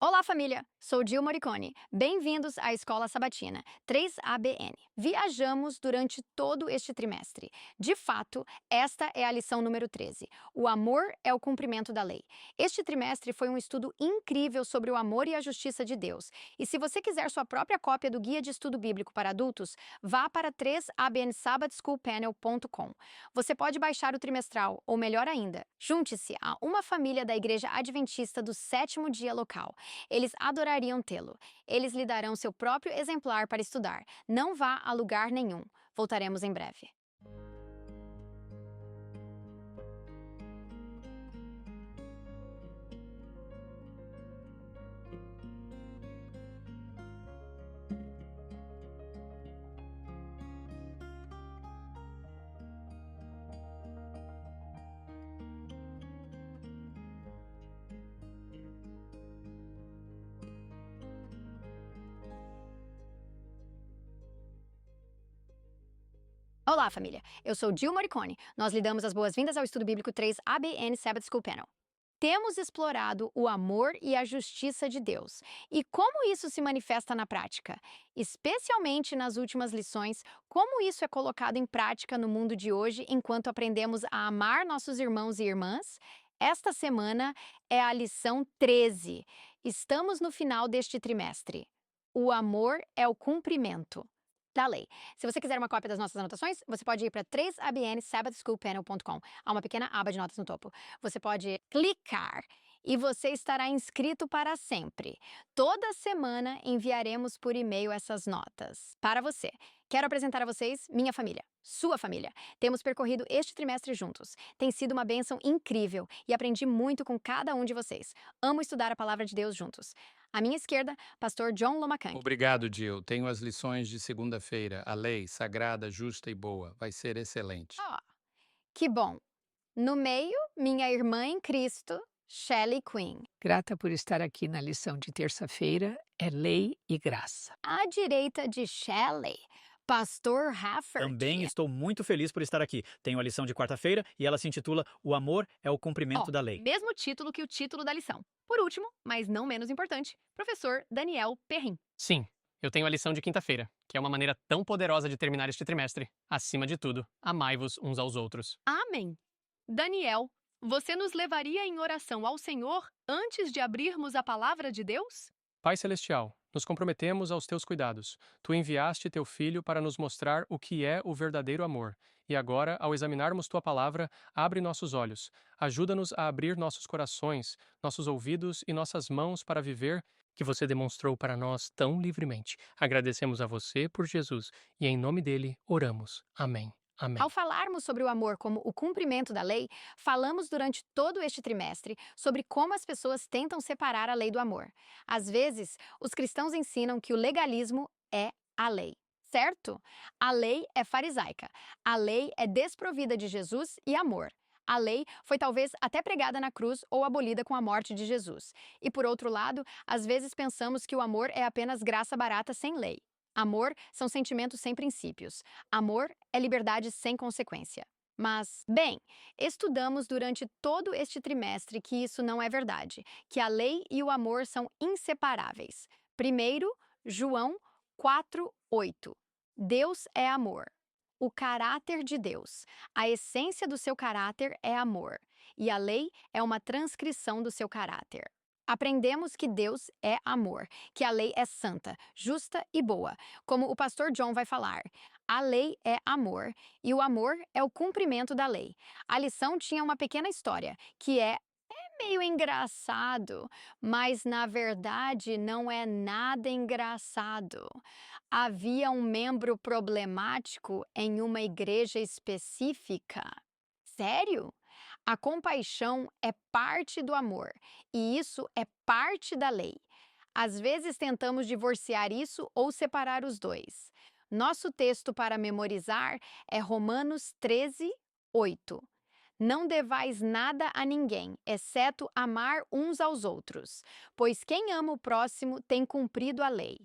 Olá, família! Sou Gil Moricone. Bem-vindos à Escola Sabatina 3ABN. Viajamos durante todo este trimestre. De fato, esta é a lição número 13. O amor é o cumprimento da lei. Este trimestre foi um estudo incrível sobre o amor e a justiça de Deus. E se você quiser sua própria cópia do Guia de Estudo Bíblico para Adultos, vá para 3abnsabbathschoolpanel.com. Você pode baixar o trimestral, ou melhor ainda, junte-se a uma família da Igreja Adventista do Sétimo Dia local. Eles adorariam tê-lo. Eles lhe darão seu próprio exemplar para estudar. Não vá a lugar nenhum. Voltaremos em breve. Olá, família! Eu sou Gil Moricone. Nós lhe damos as boas-vindas ao Estudo Bíblico 3ABN Sabbath School Panel. Temos explorado o amor e a justiça de Deus e como isso se manifesta na prática, especialmente nas últimas lições, como isso é colocado em prática no mundo de hoje enquanto aprendemos a amar nossos irmãos e irmãs. Esta semana é a lição 13. Estamos no final deste trimestre. O amor é o cumprimento da lei. Se você quiser uma cópia das nossas anotações, você pode ir para 3abnsabbathschoolpanel.com. Há uma pequena aba de notas no topo. Você pode clicar e você estará inscrito para sempre. Toda semana enviaremos por e-mail essas notas para você. Quero apresentar a vocês minha família, sua família. Temos percorrido este trimestre juntos. Tem sido uma bênção incrível e aprendi muito com cada um de vocês. Amo estudar a palavra de Deus juntos. À minha esquerda, pastor John Lomacang. Obrigado, Jill. Tenho as lições de segunda-feira. A lei, sagrada, justa e boa. Vai ser excelente. Ah, que bom! No meio, minha irmã em Cristo, Shelley Quinn. Grata por estar aqui na lição de terça-feira, é lei e graça. À direita de Shelley, pastor Também Rafferty. estou muito feliz por estar aqui. Tenho a lição de quarta-feira e ela se intitula O Amor é o Cumprimento da Lei. Mesmo título que o título da lição. Por último, mas não menos importante, professor Daniel Perrin. Sim, eu tenho a lição de quinta-feira, que é uma maneira tão poderosa de terminar este trimestre. Acima de tudo, amai-vos uns aos outros. Amém. Daniel, você nos levaria em oração ao Senhor antes de abrirmos a palavra de Deus? Pai Celestial, nos comprometemos aos teus cuidados. Tu enviaste teu Filho para nos mostrar o que é o verdadeiro amor. E agora, ao examinarmos tua palavra, abre nossos olhos. Ajuda-nos a abrir nossos corações, nossos ouvidos e nossas mãos para viver que você demonstrou para nós tão livremente. Agradecemos a você por Jesus e em nome dele oramos. Amém. Amém. Ao falarmos sobre o amor como o cumprimento da lei, falamos durante todo este trimestre sobre como as pessoas tentam separar a lei do amor. Às vezes, os cristãos ensinam que o legalismo é a lei, certo? A lei é farisaica. A lei é desprovida de Jesus e amor. A lei foi talvez até pregada na cruz ou abolida com a morte de Jesus. E por outro lado, às vezes pensamos que o amor é apenas graça barata sem lei. Amor são sentimentos sem princípios. Amor é liberdade sem consequência. Mas, bem, estudamos durante todo este trimestre que isso não é verdade, que a lei e o amor são inseparáveis. Primeiro, João 4:8. Deus é amor. O caráter de Deus, a essência do seu caráter é amor, e a lei é uma transcrição do seu caráter. Aprendemos que Deus é amor, que a lei é santa, justa e boa. Como o pastor John vai falar, a lei é amor e o amor é o cumprimento da lei. A lição tinha uma pequena história, que é meio engraçado, mas na verdade não é nada engraçado. Havia um membro problemático em uma igreja específica. Sério? A compaixão é parte do amor e isso é parte da lei. Às vezes tentamos divorciar isso ou separar os dois. Nosso texto para memorizar é Romanos 13:8. Não devais nada a ninguém, exceto amar uns aos outros, pois quem ama o próximo tem cumprido a lei.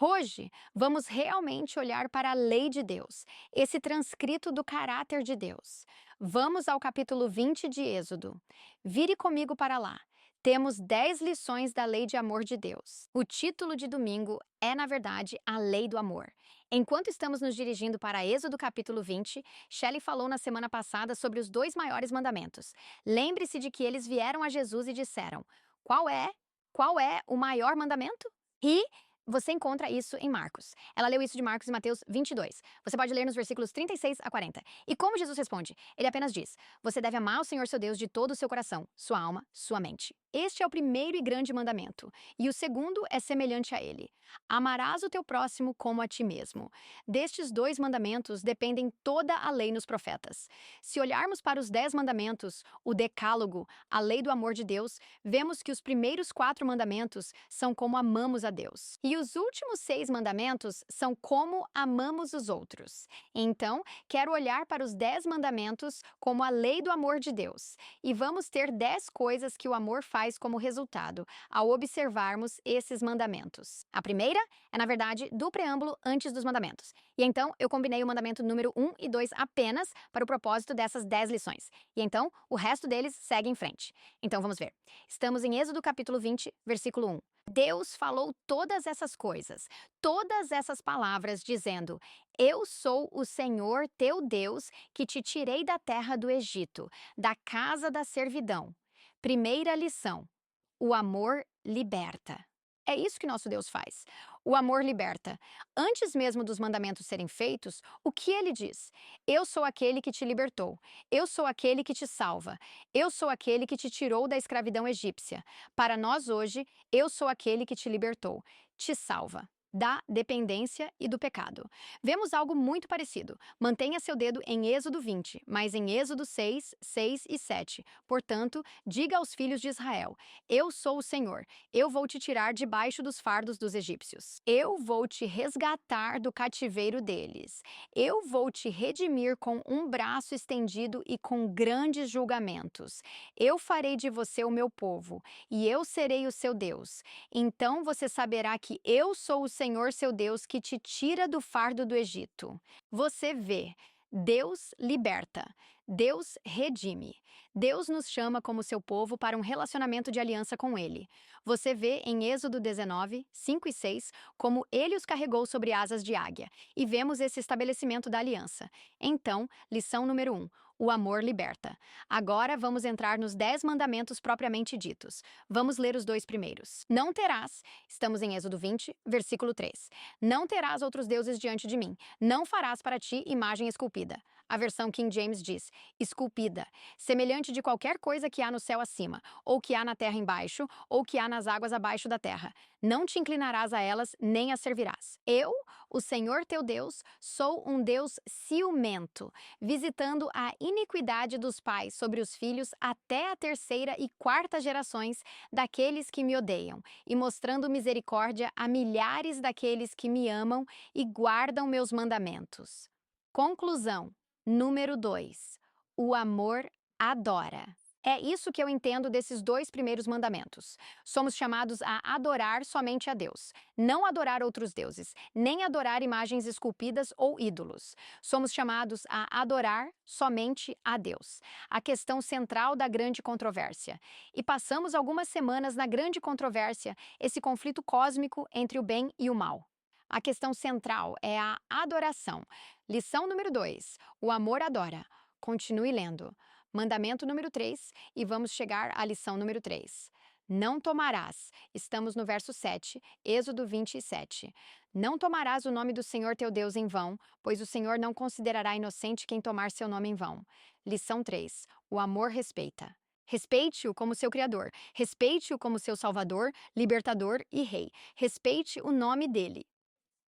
Hoje, vamos realmente olhar para a lei de Deus, esse transcrito do caráter de Deus. Vamos ao capítulo 20 de Êxodo. Vire comigo para lá. temos 10 lições da lei de amor de Deus. O título de domingo é, na verdade, a lei do amor. Enquanto estamos nos dirigindo para Êxodo capítulo 20, Shelley falou na semana passada sobre os 2 maiores mandamentos. Lembre-se de que eles vieram a Jesus e disseram: Qual é o maior mandamento? E você encontra isso em Marcos. Ela leu isso de Marcos e Mateus 22. Você pode ler nos versículos 36 a 40. E como Jesus responde? Ele apenas diz: você deve amar o Senhor seu Deus de todo o seu coração, sua alma, sua mente. Este é o primeiro e grande mandamento. E o segundo é semelhante a ele: amarás o teu próximo como a ti mesmo. Destes 2 mandamentos dependem toda a lei nos profetas. Se olharmos para os 10 mandamentos, o decálogo, a lei do amor de Deus, vemos que os primeiros 4 mandamentos são como amamos a Deus. E os últimos 6 mandamentos são como amamos os outros. Então, quero olhar para os 10 mandamentos como a lei do amor de Deus. E vamos ter 10 coisas que o amor faz como resultado ao observarmos esses mandamentos. A primeira é, na verdade, do preâmbulo antes dos mandamentos. E então, eu combinei o mandamento número 1 e 2 apenas para o propósito dessas 10 lições. E então, o resto deles segue em frente. Então, vamos ver. Estamos em Êxodo capítulo 20, versículo 1. Deus falou todas essas coisas, todas essas palavras, dizendo: eu sou o Senhor teu Deus, que te tirei da terra do Egito, da casa da servidão. Primeira lição: o amor liberta. É isso que nosso Deus faz. O amor liberta. Antes mesmo dos mandamentos serem feitos, o que ele diz? Eu sou aquele que te libertou. Eu sou aquele que te salva. Eu sou aquele que te tirou da escravidão egípcia. Para nós hoje, eu sou aquele que te libertou, te salva da dependência e do pecado. Vemos algo muito parecido. Mantenha seu dedo em Êxodo 20, mas em Êxodo 6, 6 e 7. Portanto, diga aos filhos de Israel: eu sou o Senhor. Eu vou te tirar debaixo dos fardos dos egípcios. Eu vou te resgatar do cativeiro deles. Eu vou te redimir com um braço estendido e com grandes julgamentos. Eu farei de você o meu povo, e eu serei o seu Deus. Então você saberá que eu sou o Senhor seu Deus que te tira do fardo do Egito. Você vê, Deus liberta, Deus redime. Deus nos chama como seu povo para um relacionamento de aliança com Ele. Você vê em Êxodo 19, 5 e 6, como Ele os carregou sobre asas de águia, e vemos esse estabelecimento da aliança. Então, lição número 1. O amor liberta. Agora vamos entrar nos 10 mandamentos propriamente ditos. Vamos ler os 2 primeiros. Não terás, estamos em Êxodo 20, versículo 3. Não terás outros deuses diante de mim. Não farás para ti imagem esculpida. A versão King James diz: esculpida, semelhante de qualquer coisa que há no céu acima, ou que há na terra embaixo, ou que há nas águas abaixo da terra. Não te inclinarás a elas, nem as servirás. Eu, o Senhor teu Deus, sou um Deus ciumento, visitando a iniquidade dos pais sobre os filhos até a 3ª e 4ª gerações daqueles que me odeiam, e mostrando misericórdia a milhares daqueles que me amam e guardam meus mandamentos. Conclusão. Número 2. O amor adora. É isso que eu entendo desses 2 primeiros mandamentos. Somos chamados a adorar somente a Deus, não adorar outros deuses, nem adorar imagens esculpidas ou ídolos. Somos chamados a adorar somente a Deus, a questão central da grande controvérsia. E passamos algumas semanas na grande controvérsia, esse conflito cósmico entre o bem e o mal. A questão central é a adoração. Lição número 2. O amor adora. Continue lendo. Mandamento número 3 e vamos chegar à lição número 3. Não tomarás. Estamos no verso 7, Êxodo 27. Não tomarás o nome do Senhor teu Deus em vão, pois o Senhor não considerará inocente quem tomar seu nome em vão. Lição 3. O amor respeita. Respeite-o como seu Criador. Respeite-o como seu Salvador, Libertador e Rei. Respeite o nome dele.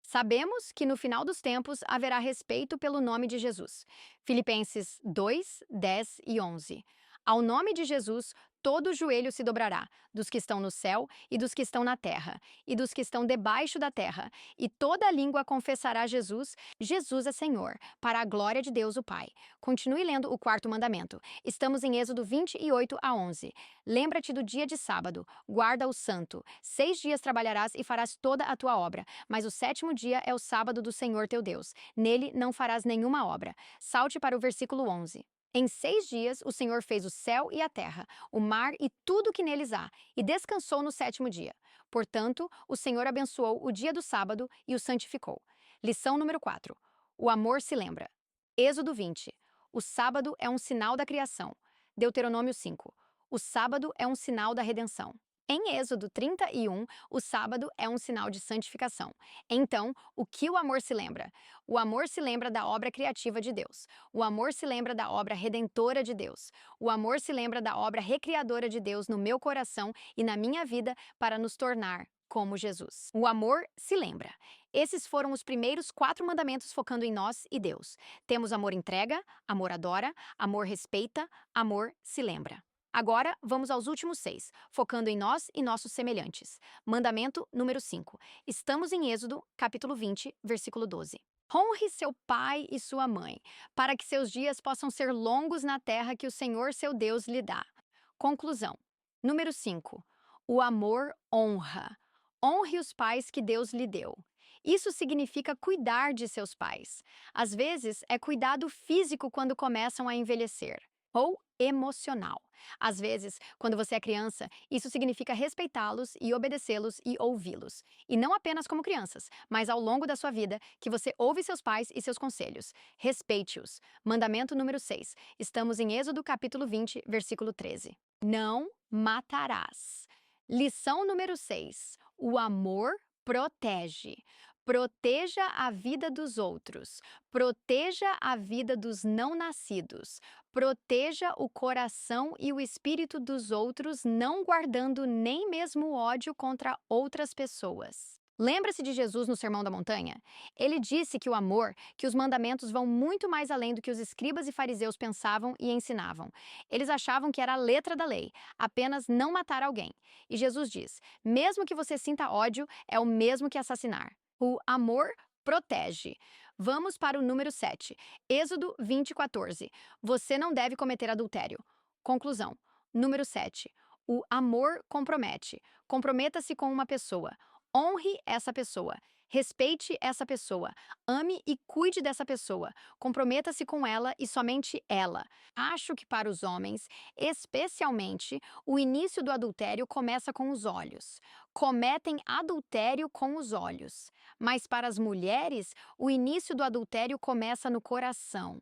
Sabemos que no final dos tempos haverá respeito pelo nome de Jesus. Filipenses 2, 10 e 11. Ao nome de Jesus, todo joelho se dobrará, dos que estão no céu e dos que estão na terra, e dos que estão debaixo da terra, e toda língua confessará Jesus, Jesus é Senhor, para a glória de Deus o Pai. Continue lendo o 4º mandamento. Estamos em Êxodo 28 a 11. Lembra-te do dia de sábado, guarda o santo. 6 dias trabalharás e farás toda a tua obra, mas o 7º dia é o sábado do Senhor teu Deus. Nele não farás nenhuma obra. Salte para o versículo 11. Em 6 dias o Senhor fez o céu e a terra, o mar e tudo o que neles há, e descansou no 7º dia. Portanto, o Senhor abençoou o dia do sábado e o santificou. Lição número 4. O amor se lembra. Êxodo 20. O sábado é um sinal da criação. Deuteronômio 5. O sábado é um sinal da redenção. Em Êxodo 31, o sábado é um sinal de santificação. Então, o que o amor se lembra? O amor se lembra da obra criativa de Deus. O amor se lembra da obra redentora de Deus. O amor se lembra da obra recriadora de Deus no meu coração e na minha vida para nos tornar como Jesus. O amor se lembra. Esses foram os primeiros 4 mandamentos focando em nós e Deus. Temos amor entrega, amor adora, amor respeita, amor se lembra. Agora, vamos aos últimos 6, focando em nós e nossos semelhantes. Mandamento número 5. Estamos em Êxodo, capítulo 20, versículo 12. Honre seu pai e sua mãe, para que seus dias possam ser longos na terra que o Senhor seu Deus lhe dá. Conclusão. Número 5. O amor honra. Honre os pais que Deus lhe deu. Isso significa cuidar de seus pais. Às vezes, é cuidado físico quando começam a envelhecer, ou emocional. Às vezes, quando você é criança, isso significa respeitá-los e obedecê-los e ouvi-los. E não apenas como crianças, mas ao longo da sua vida, que você ouve seus pais e seus conselhos. Respeite-os. Mandamento número 6. Estamos em Êxodo capítulo 20, versículo 13. Não matarás. Lição número 6. O amor protege. Proteja a vida dos outros. Proteja a vida dos não nascidos. Proteja o coração e o espírito dos outros, não guardando nem mesmo ódio contra outras pessoas. Lembra-se de Jesus no Sermão da Montanha? Ele disse que o amor, que os mandamentos vão muito mais além do que os escribas e fariseus pensavam e ensinavam. Eles achavam que era a letra da lei, apenas não matar alguém. E Jesus diz: mesmo que você sinta ódio, é o mesmo que assassinar. O amor protege. Vamos para o número 7. Êxodo 20, 14. Você não deve cometer adultério. Conclusão. Número 7. O amor compromete. Comprometa-se com uma pessoa. Honre essa pessoa. Respeite essa pessoa. Ame e cuide dessa pessoa. Comprometa-se com ela e somente ela. Acho que para os homens, especialmente, o início do adultério começa com os olhos. Cometem adultério com os olhos. Mas para as mulheres, o início do adultério começa no coração,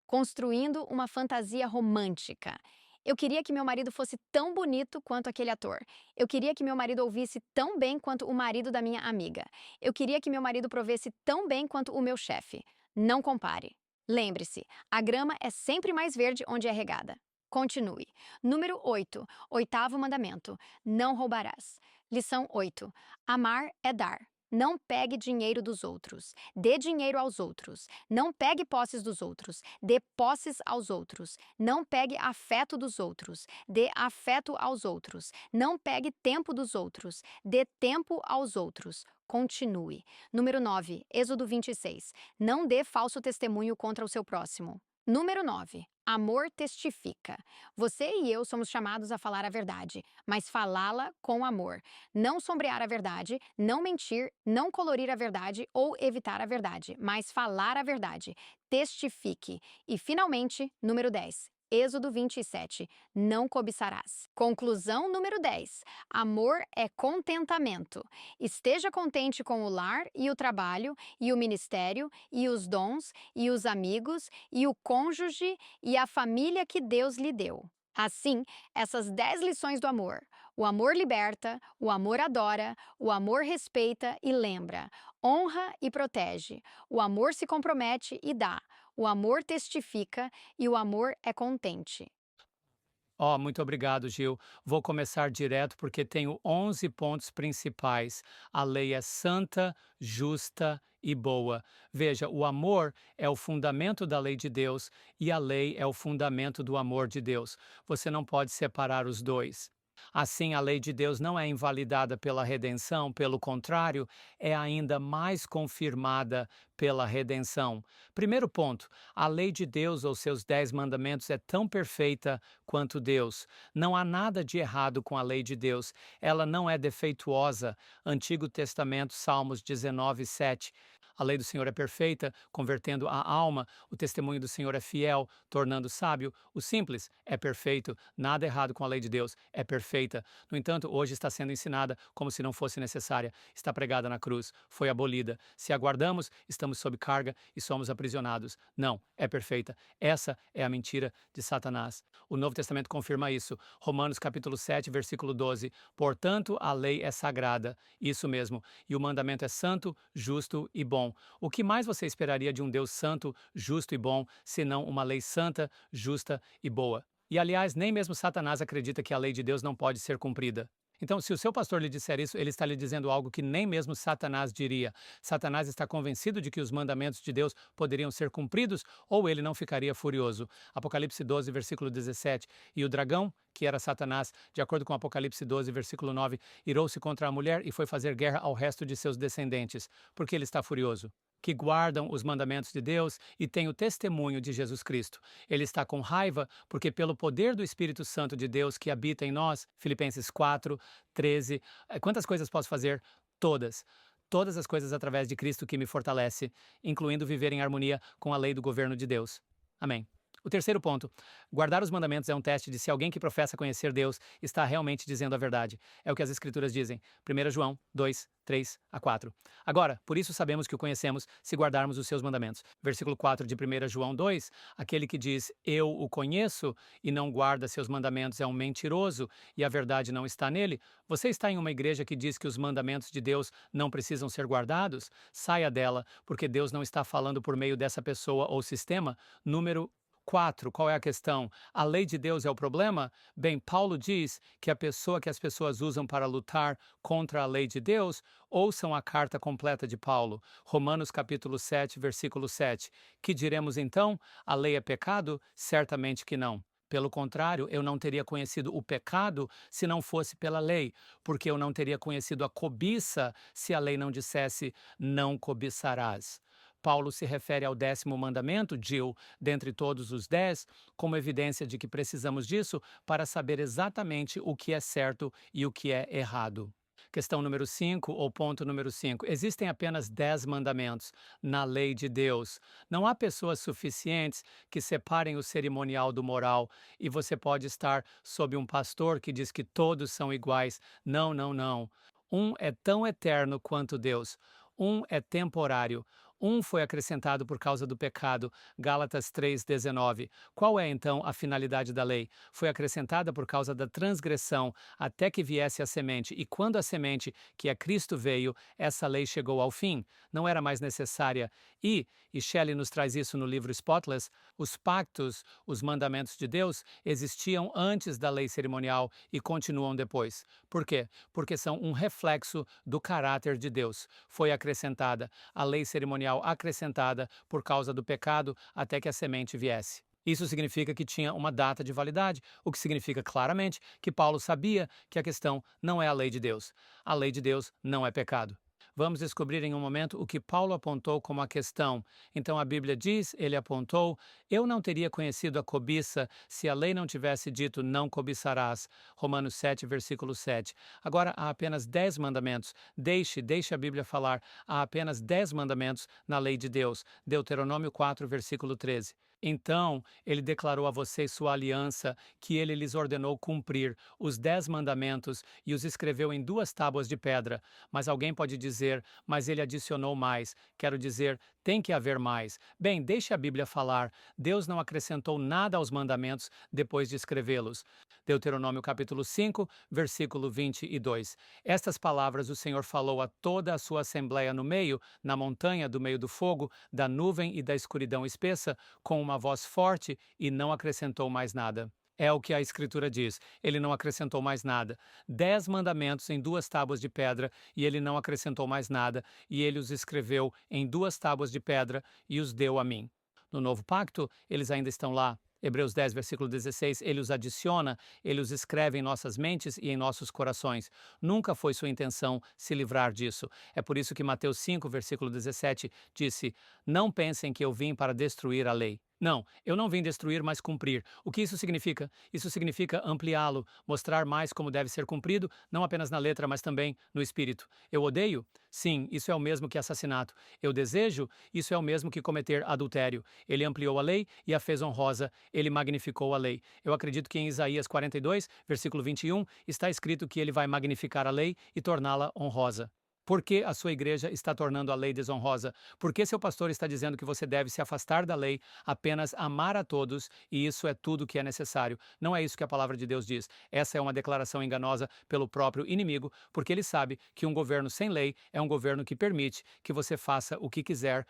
construindo uma fantasia romântica. Eu queria que meu marido fosse tão bonito quanto aquele ator. Eu queria que meu marido ouvisse tão bem quanto o marido da minha amiga. Eu queria que meu marido provesse tão bem quanto o meu chefe. Não compare. Lembre-se, a grama é sempre mais verde onde é regada. Continue. Número 8. 8º mandamento. Não roubarás. Lição 8. Amar é dar. Não pegue dinheiro dos outros. Dê dinheiro aos outros. Não pegue posses dos outros. Dê posses aos outros. Não pegue afeto dos outros. Dê afeto aos outros. Não pegue tempo dos outros. Dê tempo aos outros. Continue. Número 9. Êxodo 26. Não dê falso testemunho contra o seu próximo. Número 9. Amor testifica. Você e eu somos chamados a falar a verdade, mas falá-la com amor. Não sombrear a verdade, não mentir, não colorir a verdade ou evitar a verdade, mas falar a verdade. Testifique. E, finalmente, número 10. Êxodo 27. Não cobiçarás. Conclusão número 10. Amor é contentamento. Esteja contente com o lar e o trabalho, e o ministério, e os dons, e os amigos, e o cônjuge, e a família que Deus lhe deu. Assim, essas 10 lições do amor. O amor liberta, o amor adora, o amor respeita e lembra, honra e protege. O amor se compromete e dá. O amor testifica e o amor é contente. Muito obrigado, Gil. Vou começar direto porque tenho 11 pontos principais. A lei é santa, justa e boa. Veja, o amor é o fundamento da lei de Deus e a lei é o fundamento do amor de Deus. Você não pode separar os dois. Assim, a lei de Deus não é invalidada pela redenção, pelo contrário, é ainda mais confirmada pela redenção. Primeiro ponto, a lei de Deus ou seus 10 mandamentos é tão perfeita quanto Deus. Não há nada de errado com a lei de Deus. Ela não é defeituosa. Antigo Testamento, Salmos 19, 7. A lei do Senhor é perfeita, convertendo a alma. O testemunho do Senhor é fiel, tornando sábio. O simples é perfeito. Nada errado com a lei de Deus, é perfeita. No entanto, hoje está sendo ensinada como se não fosse necessária. Está pregada na cruz, foi abolida. Se aguardamos, estamos sob carga e somos aprisionados. Não, é perfeita. Essa é a mentira de Satanás. O Novo Testamento confirma isso. Romanos capítulo 7, versículo 12. Portanto, a lei é sagrada. Isso mesmo. E o mandamento é santo, justo e bom. O que mais você esperaria de um Deus santo, justo e bom, senão uma lei santa, justa e boa? E, aliás, nem mesmo Satanás acredita que a lei de Deus não pode ser cumprida. Então, se o seu pastor lhe disser isso, ele está lhe dizendo algo que nem mesmo Satanás diria. Satanás está convencido de que os mandamentos de Deus poderiam ser cumpridos ou ele não ficaria furioso. Apocalipse 12, versículo 17. E o dragão, que era Satanás, de acordo com Apocalipse 12, versículo 9, irou-se contra a mulher e foi fazer guerra ao resto de seus descendentes. Porque ele está furioso? Que guardam os mandamentos de Deus e têm o testemunho de Jesus Cristo. Ele está com raiva porque pelo poder do Espírito Santo de Deus que habita em nós, Filipenses 4, 13, quantas coisas posso fazer? Todas. Todas as coisas através de Cristo que me fortalece, incluindo viver em harmonia com a lei do governo de Deus. Amém. O terceiro ponto, guardar os mandamentos é um teste de se alguém que professa conhecer Deus está realmente dizendo a verdade. É o que as Escrituras dizem. 1 João 2, 3 a 4. Agora, por isso sabemos que o conhecemos se guardarmos os seus mandamentos. Versículo 4 de 1 João 2, aquele que diz, eu o conheço e não guarda seus mandamentos é um mentiroso e a verdade não está nele. Você está em uma igreja que diz que os mandamentos de Deus não precisam ser guardados? Saia dela, porque Deus não está falando por meio dessa pessoa ou sistema. Número 4. Qual é a questão? A lei de Deus é o problema? Bem, Paulo diz que a pessoa que as pessoas usam para lutar contra a lei de Deus, ouçam a carta completa de Paulo, Romanos capítulo 7, versículo 7. Que diremos então? A lei é pecado? Certamente que não. Pelo contrário, eu não teria conhecido o pecado se não fosse pela lei, porque eu não teria conhecido a cobiça se a lei não dissesse, não cobiçarás. Paulo se refere ao 10º mandamento, Jill, dentre todos os 10, como evidência de que precisamos disso para saber exatamente o que é certo e o que é errado. Questão número 5, ou ponto número 5. Existem apenas 10 mandamentos na lei de Deus. Não há pessoas suficientes que separem o cerimonial do moral e você pode estar sob um pastor que diz que todos são iguais. Não, não, não. Um é tão eterno quanto Deus. Um é temporário. Um foi acrescentado por causa do pecado, Gálatas 3,19. Qual é, então, a finalidade da lei? Foi acrescentada por causa da transgressão, até que viesse a semente. E quando a semente, que é Cristo, veio, essa lei chegou ao fim. Não era mais necessária. E Shelley nos traz isso no livro Spotless, os pactos, os mandamentos de Deus, existiam antes da lei cerimonial e continuam depois. Por quê? Porque são um reflexo do caráter de Deus. Foi acrescentada a lei cerimonial acrescentada por causa do pecado até que a semente viesse. Isso significa que tinha uma data de validade, o que significa claramente que Paulo sabia que a questão não é a lei de Deus. A lei de Deus não é pecado. Vamos descobrir em um momento o que Paulo apontou como a questão. Então a Bíblia diz, ele apontou, eu não teria conhecido a cobiça se a lei não tivesse dito não cobiçarás. Romanos 7, versículo 7. Agora há apenas 10 mandamentos. Deixe a Bíblia falar. Há apenas 10 mandamentos na lei de Deus. Deuteronômio 4, versículo 13. Então, ele declarou a vocês sua aliança, que ele lhes ordenou cumprir, os 10 mandamentos, e os escreveu em 2 tábuas de pedra. Mas alguém pode dizer, mas ele adicionou mais. Quero dizer, tem que haver mais. Bem, deixe a Bíblia falar. Deus não acrescentou nada aos mandamentos depois de escrevê-los. Deuteronômio capítulo 5, versículo 22. Estas palavras o Senhor falou a toda a sua assembleia no meio, na montanha do meio do fogo, da nuvem e da escuridão espessa, com uma voz forte, e não acrescentou mais nada. É o que a Escritura diz. Ele não acrescentou mais nada. 10 mandamentos em 2 tábuas de pedra, e ele não acrescentou mais nada, e ele os escreveu em 2 tábuas de pedra e os deu a mim. No novo pacto, eles ainda estão lá. Hebreus 10, versículo 16, ele os adiciona, ele os escreve em nossas mentes e em nossos corações. Nunca foi sua intenção se livrar disso. É por isso que Mateus 5, versículo 17, disse, não pensem que eu vim para destruir a lei. Não, eu não vim destruir, mas cumprir. O que isso significa? Isso significa ampliá-lo, mostrar mais como deve ser cumprido, não apenas na letra, mas também no espírito. Eu odeio? Sim, isso é o mesmo que assassinato. Eu desejo? Isso é o mesmo que cometer adultério. Ele ampliou a lei e a fez honrosa, ele magnificou a lei. Eu acredito que em Isaías 42, versículo 21, está escrito que ele vai magnificar a lei e torná-la honrosa. Por que a sua igreja está tornando a lei desonrosa? Por que seu pastor está dizendo que você deve se afastar da lei, apenas amar a todos, e isso é tudo que é necessário? Não é isso que a palavra de Deus diz. Essa é uma declaração enganosa pelo próprio inimigo, porque ele sabe que um governo sem lei é um governo que permite que você faça o que quiser.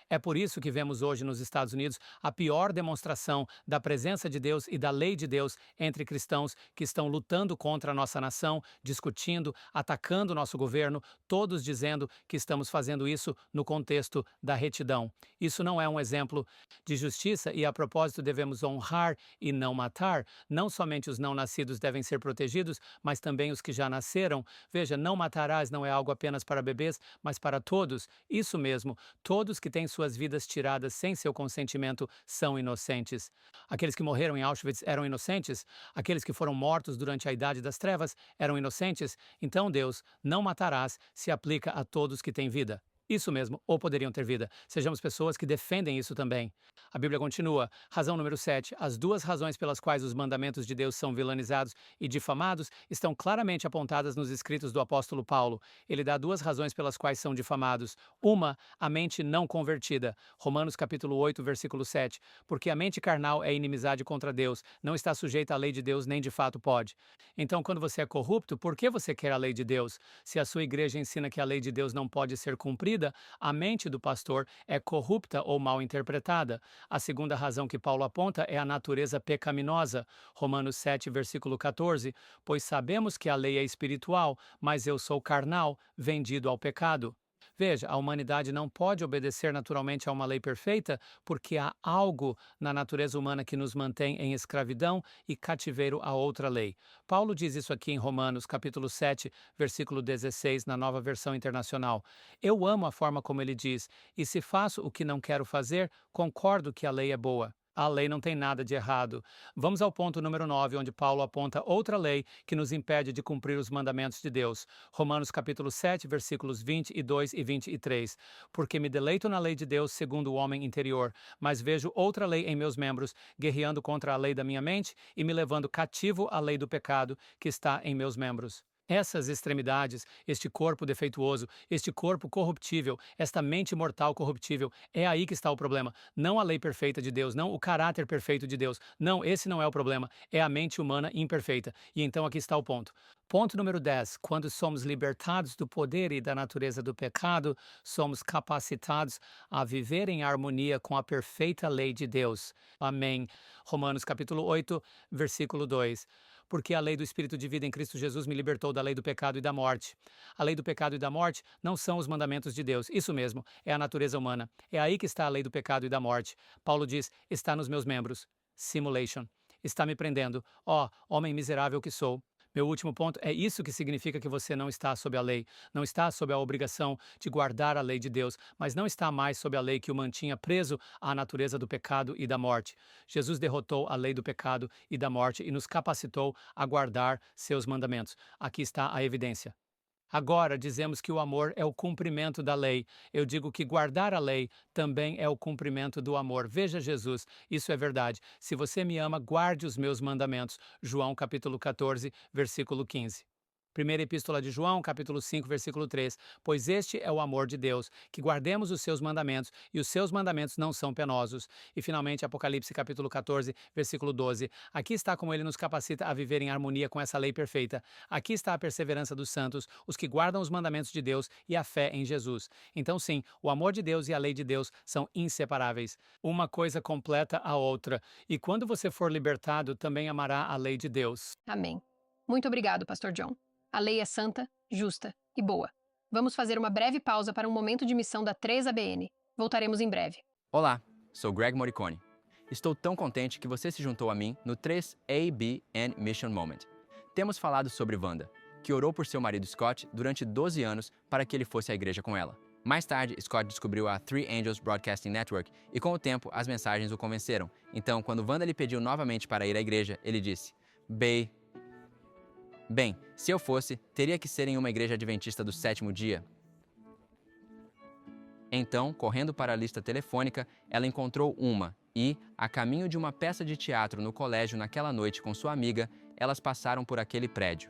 É por isso que vemos hoje nos Estados Unidos a pior demonstração da presença de Deus e da lei de Deus entre cristãos que estão lutando contra a nossa nação, discutindo, atacando o nosso governo, todos dizendo que estamos fazendo isso no contexto da retidão. Isso não é um exemplo de justiça e, a propósito, devemos honrar e não matar. Não somente os não nascidos devem ser protegidos, mas também os que já nasceram. Veja, não matarás não é algo apenas para bebês, mas para todos. Isso mesmo, todos que têm suas vidas tiradas sem seu consentimento são inocentes. Aqueles que morreram em Auschwitz eram inocentes? Aqueles que foram mortos durante a Idade das Trevas eram inocentes? Então Deus, não matarás, se aplica a todos que têm vida. Isso mesmo, ou poderiam ter vida. Sejamos pessoas que defendem isso também. A Bíblia continua. Razão número 7. As duas razões pelas quais os mandamentos de Deus são vilanizados e difamados estão claramente apontadas nos escritos do apóstolo Paulo. Ele dá duas razões pelas quais são difamados. Uma, a mente não convertida. Romanos capítulo 8, versículo 7. Porque a mente carnal é inimizade contra Deus, não está sujeita à lei de Deus, nem de fato pode. Então, quando você é corrupto, por que você quer a lei de Deus? Se a sua igreja ensina que a lei de Deus não pode ser cumprida, a mente do pastor é corrupta ou mal interpretada. A segunda razão que Paulo aponta é a natureza pecaminosa. Romanos 7, versículo 14. Pois sabemos que a lei é espiritual, mas eu sou carnal, vendido ao pecado. Veja, a humanidade não pode obedecer naturalmente a uma lei perfeita porque há algo na natureza humana que nos mantém em escravidão e cativeiro a outra lei. Paulo diz isso aqui em Romanos, capítulo 7, versículo 16, na Nova Versão Internacional. Eu amo a forma como ele diz, e se faço o que não quero fazer, concordo que a lei é boa. A lei não tem nada de errado. Vamos ao ponto número 9, onde Paulo aponta outra lei que nos impede de cumprir os mandamentos de Deus. Romanos capítulo 7, versículos 22 e 23. Porque me deleito na lei de Deus segundo o homem interior, mas vejo outra lei em meus membros, guerreando contra a lei da minha mente e me levando cativo à lei do pecado que está em meus membros. Essas extremidades, este corpo defeituoso, este corpo corruptível, esta mente mortal corruptível, é aí que está o problema. Não a lei perfeita de Deus, não o caráter perfeito de Deus. Não, esse não é o problema. É a mente humana imperfeita. E então aqui está o ponto. Ponto número 10. Quando somos libertados do poder e da natureza do pecado, somos capacitados a viver em harmonia com a perfeita lei de Deus. Amém. Romanos capítulo 8, versículo 2. Porque a lei do Espírito de vida em Cristo Jesus me libertou da lei do pecado e da morte. A lei do pecado e da morte não são os mandamentos de Deus. Isso mesmo, é a natureza humana. É aí que está a lei do pecado e da morte. Paulo diz, está nos meus membros. Simulation. Está me prendendo. Ó, homem miserável que sou. Meu último ponto é isso que significa que você não está sob a lei, não está sob a obrigação de guardar a lei de Deus, mas não está mais sob a lei que o mantinha preso à natureza do pecado e da morte. Jesus derrotou a lei do pecado e da morte e nos capacitou a guardar seus mandamentos. Aqui está a evidência. Agora dizemos que o amor é o cumprimento da lei. Eu digo que guardar a lei também é o cumprimento do amor. Veja Jesus, isso é verdade. Se você me ama, guarde os meus mandamentos. João capítulo 14, versículo 15. Primeira Epístola de João, capítulo 5, versículo 3. Pois este é o amor de Deus, que guardemos os seus mandamentos, e os seus mandamentos não são penosos. E finalmente, Apocalipse, capítulo 14, versículo 12. Aqui está como ele nos capacita a viver em harmonia com essa lei perfeita. Aqui está a perseverança dos santos, os que guardam os mandamentos de Deus e a fé em Jesus. Então sim, o amor de Deus e a lei de Deus são inseparáveis. Uma coisa completa a outra. E quando você for libertado, também amará a lei de Deus. Amém. Muito obrigado, Pastor John. A lei é santa, justa e boa. Vamos fazer uma breve pausa para um momento de missão da 3ABN. Voltaremos em breve. Olá, sou Greg Morricone. Estou tão contente que você se juntou a mim no 3ABN Mission Moment. Temos falado sobre Wanda, que orou por seu marido Scott durante 12 anos para que ele fosse à igreja com ela. Mais tarde, Scott descobriu a Three Angels Broadcasting Network e, com o tempo, as mensagens o convenceram. Então, quando Wanda lhe pediu novamente para ir à igreja, ele disse: Bem, se eu fosse, teria que ser em uma igreja adventista do 7º dia. Então, correndo para a lista telefônica, ela encontrou uma e, a caminho de uma peça de teatro no colégio naquela noite com sua amiga, elas passaram por aquele prédio.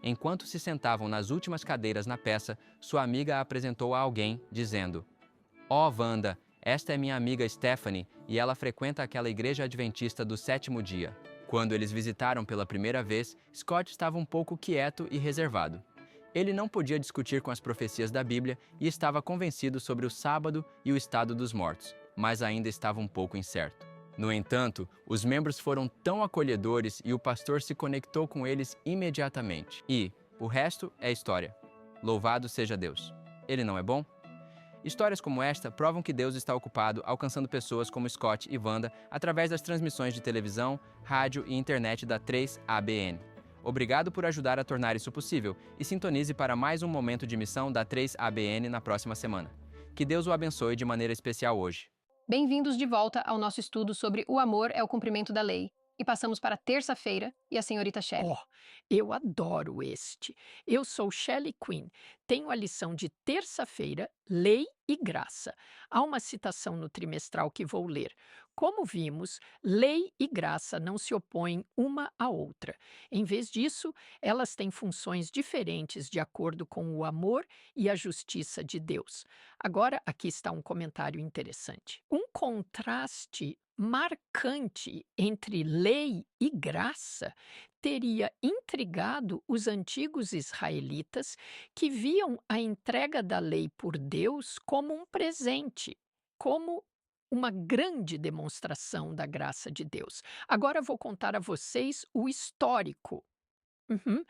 Enquanto se sentavam nas últimas cadeiras na peça, sua amiga a apresentou a alguém, dizendo: Ó, Wanda, esta é minha amiga Stephanie e ela frequenta aquela igreja adventista do 7º dia. Quando eles visitaram pela primeira vez, Scott estava um pouco quieto e reservado. Ele não podia discutir com as profecias da Bíblia e estava convencido sobre o sábado e o estado dos mortos, mas ainda estava um pouco incerto. No entanto, os membros foram tão acolhedores e o pastor se conectou com eles imediatamente. E o resto é história. Louvado seja Deus. Ele não é bom? Histórias como esta provam que Deus está ocupado alcançando pessoas como Scott e Wanda através das transmissões de televisão, rádio e internet da 3ABN. Obrigado por ajudar a tornar isso possível e sintonize para mais um momento de missão da 3ABN na próxima semana. Que Deus o abençoe de maneira especial hoje. Bem-vindos de volta ao nosso estudo sobre o amor é o cumprimento da lei. E passamos para terça-feira e a senhorita Shelley. Oh, eu adoro este. Eu sou Shelley Quinn. Tenho a lição de terça-feira, Lei e Graça. Há uma citação no trimestral que vou ler. Como vimos, lei e graça não se opõem uma à outra. Em vez disso, elas têm funções diferentes de acordo com o amor e a justiça de Deus. Agora, aqui está um comentário interessante. Um contraste marcante entre lei e graça teria intrigado os antigos israelitas que viam a entrega da lei por Deus como um presente, como uma grande demonstração da graça de Deus. Agora vou contar a vocês o histórico. Uhum.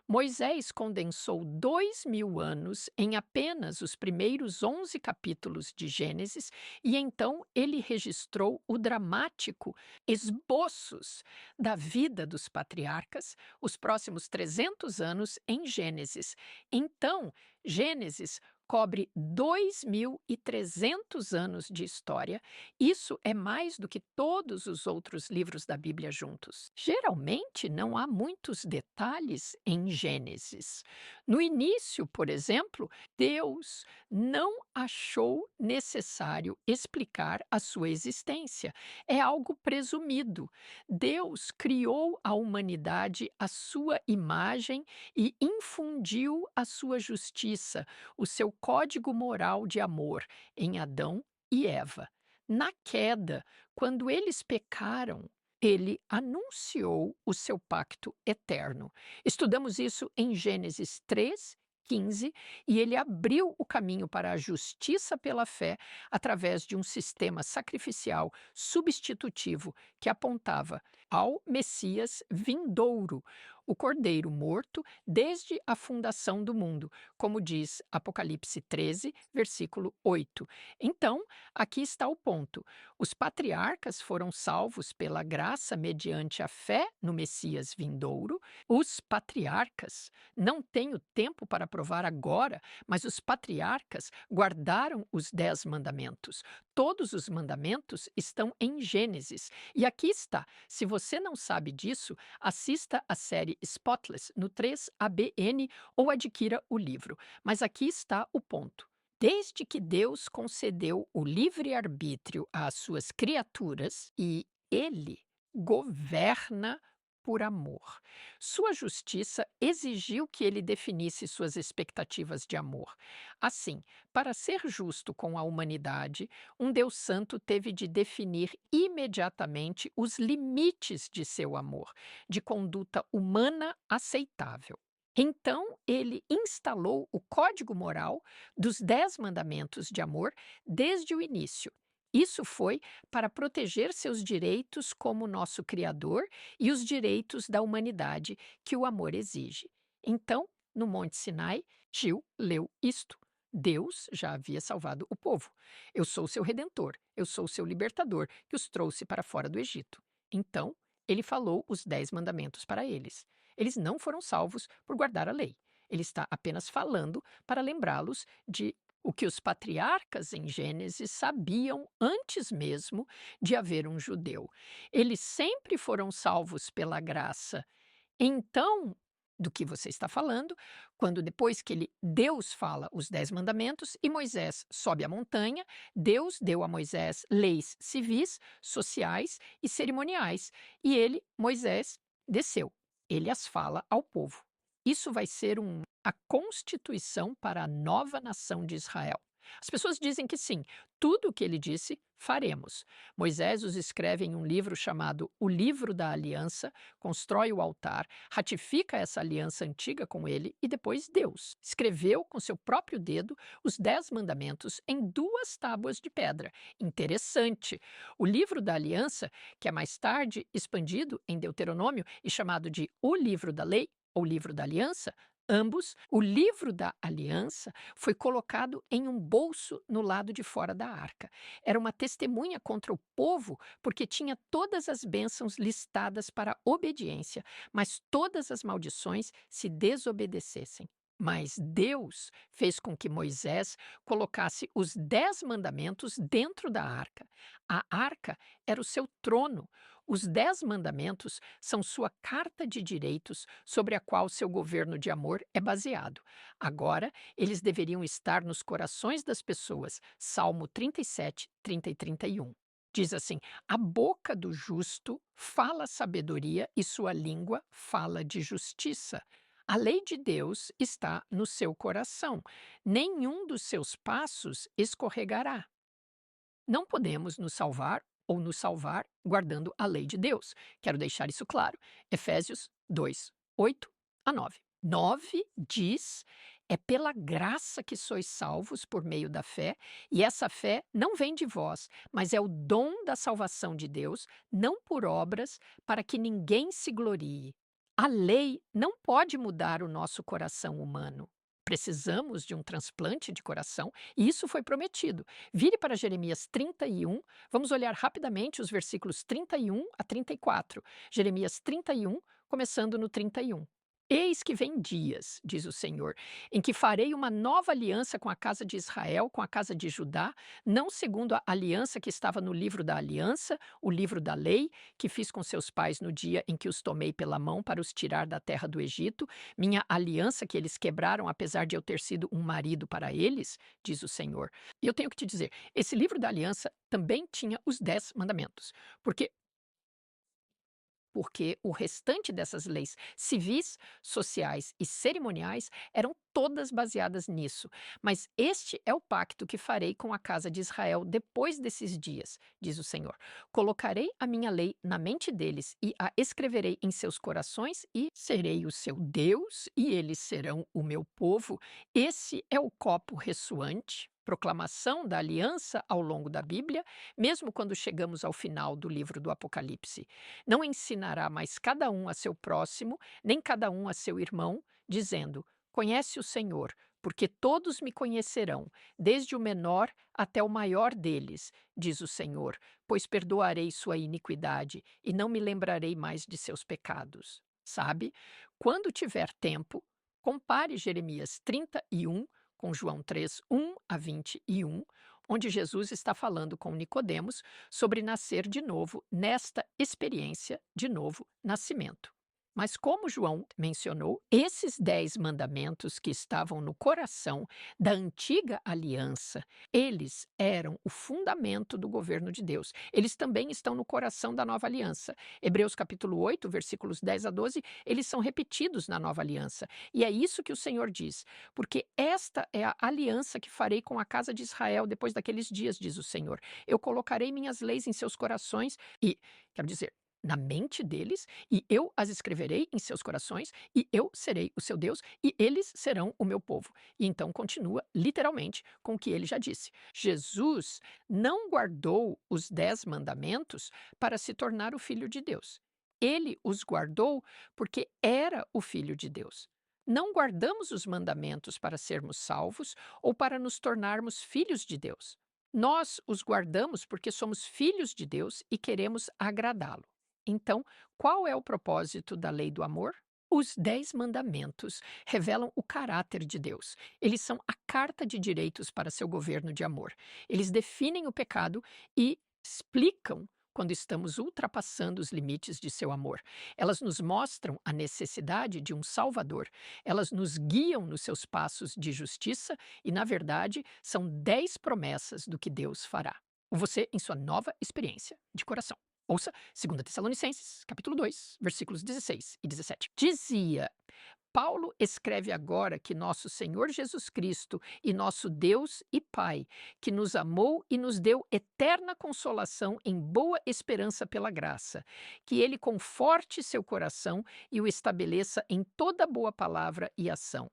Moisés condensou 2000 anos em apenas os primeiros 11 capítulos de Gênesis e então ele registrou o dramático esboços da vida dos patriarcas, os próximos 300 anos em Gênesis. Então, Gênesis cobre 2300 anos de história. Isso é mais do que todos os outros livros da Bíblia juntos. Geralmente, não há muitos detalhes em Gênesis. No início, por exemplo, Deus não achou necessário explicar a sua existência. É algo presumido. Deus criou a humanidade à sua imagem e infundiu a sua justiça, o seu código moral de amor em Adão e Eva. Na queda, quando eles pecaram, ele anunciou o seu pacto eterno. Estudamos isso em Gênesis 3:15, e ele abriu o caminho para a justiça pela fé através de um sistema sacrificial substitutivo que apontava ao Messias vindouro, o Cordeiro morto desde a fundação do mundo, como diz Apocalipse 13, versículo 8. Então, aqui está o ponto. Os patriarcas foram salvos pela graça mediante a fé no Messias vindouro. Os patriarcas, não tenho tempo para provar agora, mas os patriarcas guardaram os 10 mandamentos. Todos os mandamentos estão em Gênesis. E aqui está. Se você não sabe disso, assista a série Spotless no 3ABN ou adquira o livro. Mas aqui está o ponto. Desde que Deus concedeu o livre-arbítrio às suas criaturas e ele governa por amor. Sua justiça exigiu que ele definisse suas expectativas de amor. Assim, para ser justo com a humanidade, um Deus Santo teve de definir imediatamente os limites de seu amor, de conduta humana aceitável. Então, ele instalou o código moral dos 10 mandamentos de amor desde o início. Isso foi para proteger seus direitos como nosso Criador e os direitos da humanidade que o amor exige. Então, no Monte Sinai, Gil leu isto. Deus já havia salvado o povo. Eu sou seu redentor, eu sou seu libertador, que os trouxe para fora do Egito. Então, ele falou os 10 mandamentos para eles. Eles não foram salvos por guardar a lei. Ele está apenas falando para lembrá-los de o que os patriarcas em Gênesis sabiam antes mesmo de haver um judeu. Eles sempre foram salvos pela graça. Então, do que você está falando, quando depois que Deus fala os 10 mandamentos e Moisés sobe a montanha, Deus deu a Moisés leis civis, sociais e cerimoniais, e Moisés, desceu. Ele as fala ao povo. Isso vai ser a constituição para a nova nação de Israel. As pessoas dizem que sim, tudo o que ele disse, faremos. Moisés os escreve em um livro chamado O Livro da Aliança, constrói o altar, ratifica essa aliança antiga com ele e depois Deus escreveu com seu próprio dedo os 10 mandamentos em 2 tábuas de pedra. Interessante. O Livro da Aliança, que é mais tarde expandido em Deuteronômio e chamado de O Livro da Lei ou Livro da Aliança, ambos, o Livro da Aliança foi colocado em um bolso no lado de fora da arca. Era uma testemunha contra o povo, porque tinha todas as bênçãos listadas para obediência, mas todas as maldições se desobedecessem. Mas Deus fez com que Moisés colocasse os 10 mandamentos dentro da arca. A arca era o seu trono. Os 10 mandamentos são sua carta de direitos sobre a qual seu governo de amor é baseado. Agora, eles deveriam estar nos corações das pessoas. Salmo 37, 30 e 31. Diz assim: a boca do justo fala sabedoria e sua língua fala de justiça. A lei de Deus está no seu coração. Nenhum dos seus passos escorregará. Não podemos nos salvar ou nos salvar guardando a lei de Deus. Quero deixar isso claro. Efésios 2, 8 a 9. 9 diz: é pela graça que sois salvos por meio da fé, e essa fé não vem de vós, mas é o dom da salvação de Deus, não por obras, para que ninguém se glorie. A lei não pode mudar o nosso coração humano. Precisamos de um transplante de coração e isso foi prometido. Vire para Jeremias 31, vamos olhar rapidamente os versículos 31 a 34. Jeremias 31, começando no 31. Eis que vem dias, diz o Senhor, em que farei uma nova aliança com a casa de Israel, com a casa de Judá, não segundo a aliança que estava no livro da aliança, o livro da lei, que fiz com seus pais no dia em que os tomei pela mão para os tirar da terra do Egito, minha aliança que eles quebraram, apesar de eu ter sido um marido para eles, diz o Senhor. E eu tenho que te dizer, esse livro da aliança também tinha os 10 mandamentos, porque o restante dessas leis civis, sociais e cerimoniais eram todas baseadas nisso. Mas este é o pacto que farei com a casa de Israel depois desses dias, diz o Senhor. Colocarei a minha lei na mente deles e a escreverei em seus corações e serei o seu Deus e eles serão o meu povo. Esse é o copo ressoante, proclamação da aliança ao longo da Bíblia, mesmo quando chegamos ao final do livro do Apocalipse. Não ensinará mais cada um a seu próximo, nem cada um a seu irmão, dizendo: conhece o Senhor, porque todos me conhecerão, desde o menor até o maior deles, diz o Senhor, pois perdoarei sua iniquidade e não me lembrarei mais de seus pecados. Sabe? Quando tiver tempo, compare Jeremias 31 com João 3, 1 a 21, onde Jesus está falando com Nicodemos sobre nascer de novo nesta experiência de novo nascimento. Mas como João mencionou, esses 10 mandamentos que estavam no coração da antiga aliança, eles eram o fundamento do governo de Deus. Eles também estão no coração da nova aliança. Hebreus capítulo 8, versículos 10 a 12, eles são repetidos na nova aliança. E é isso que o Senhor diz, porque esta é a aliança que farei com a casa de Israel depois daqueles dias, diz o Senhor. Eu colocarei minhas leis em seus corações e, quero dizer, na mente deles, e eu as escreverei em seus corações, e eu serei o seu Deus, e eles serão o meu povo. E então continua literalmente com o que ele já disse. Jesus não guardou os 10 mandamentos para se tornar o Filho de Deus. Ele os guardou porque era o Filho de Deus. Não guardamos os mandamentos para sermos salvos ou para nos tornarmos filhos de Deus. Nós os guardamos porque somos filhos de Deus e queremos agradá-lo. Então, qual é o propósito da lei do amor? Os 10 mandamentos revelam o caráter de Deus. Eles são a carta de direitos para seu governo de amor. Eles definem o pecado e explicam quando estamos ultrapassando os limites de seu amor. Elas nos mostram a necessidade de um Salvador. Elas nos guiam nos seus passos de justiça e, na verdade, são 10 promessas do que Deus fará. Você em sua nova experiência de coração. Ouça 2 Tessalonicenses, capítulo 2, versículos 16 e 17. Dizia: Paulo escreve agora que nosso Senhor Jesus Cristo e nosso Deus e Pai, que nos amou e nos deu eterna consolação em boa esperança pela graça, que Ele conforte seu coração e o estabeleça em toda boa palavra e ação.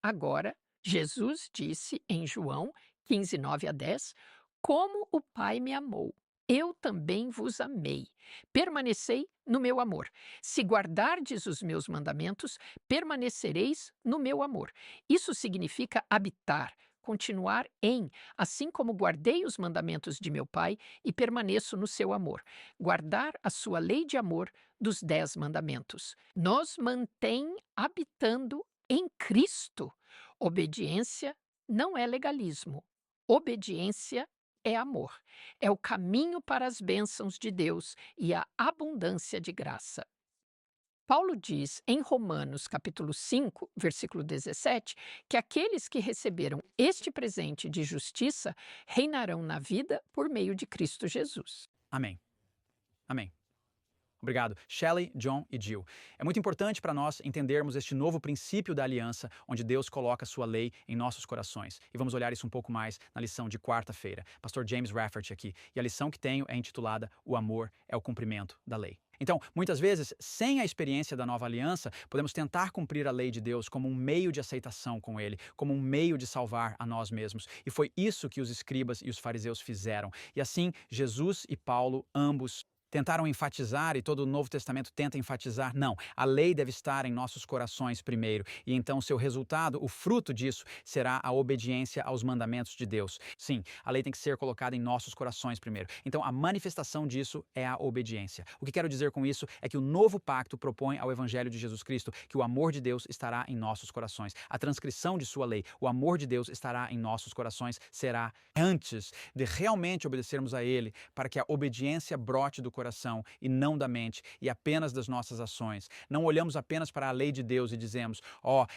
Agora, Jesus disse em João 15, 9 a 10, como o Pai me amou, eu também vos amei. Permanecei no meu amor. Se guardardes os meus mandamentos, permanecereis no meu amor. Isso significa habitar, continuar em, assim como guardei os mandamentos de meu Pai e permaneço no seu amor. Guardar a sua lei de amor dos 10 mandamentos. Nos mantém habitando em Cristo. Obediência não é legalismo. Obediência é amor. É o caminho para as bênçãos de Deus e a abundância de graça. Paulo diz em Romanos capítulo 5, versículo 17, que aqueles que receberam este presente de justiça reinarão na vida por meio de Cristo Jesus. Amém. Amém. Obrigado, Shelley, John e Jill. É muito importante para nós entendermos este novo princípio da aliança, onde Deus coloca sua lei em nossos corações. E vamos olhar isso um pouco mais na lição de quarta-feira. Pastor James Rafferty aqui. E a lição que tenho é intitulada O Amor é o Cumprimento da Lei. Então, muitas vezes, sem a experiência da nova aliança, podemos tentar cumprir a lei de Deus como um meio de aceitação com Ele, como um meio de salvar a nós mesmos. E foi isso que os escribas e os fariseus fizeram. E assim, Jesus e Paulo, ambos, tentaram enfatizar, e todo o Novo Testamento tenta enfatizar, não, a lei deve estar em nossos corações primeiro, e então seu resultado, o fruto disso, será a obediência aos mandamentos de Deus. Sim, a lei tem que ser colocada em nossos corações primeiro. Então a manifestação disso é a obediência. O que quero dizer com isso é que o novo pacto propõe ao Evangelho de Jesus Cristo que o amor de Deus estará em nossos corações. A transcrição de sua lei, o amor de Deus estará em nossos corações, será antes de realmente obedecermos a Ele, para que a obediência brote do coração e não da mente e apenas das nossas ações. Não olhamos apenas para a lei de Deus e dizemos,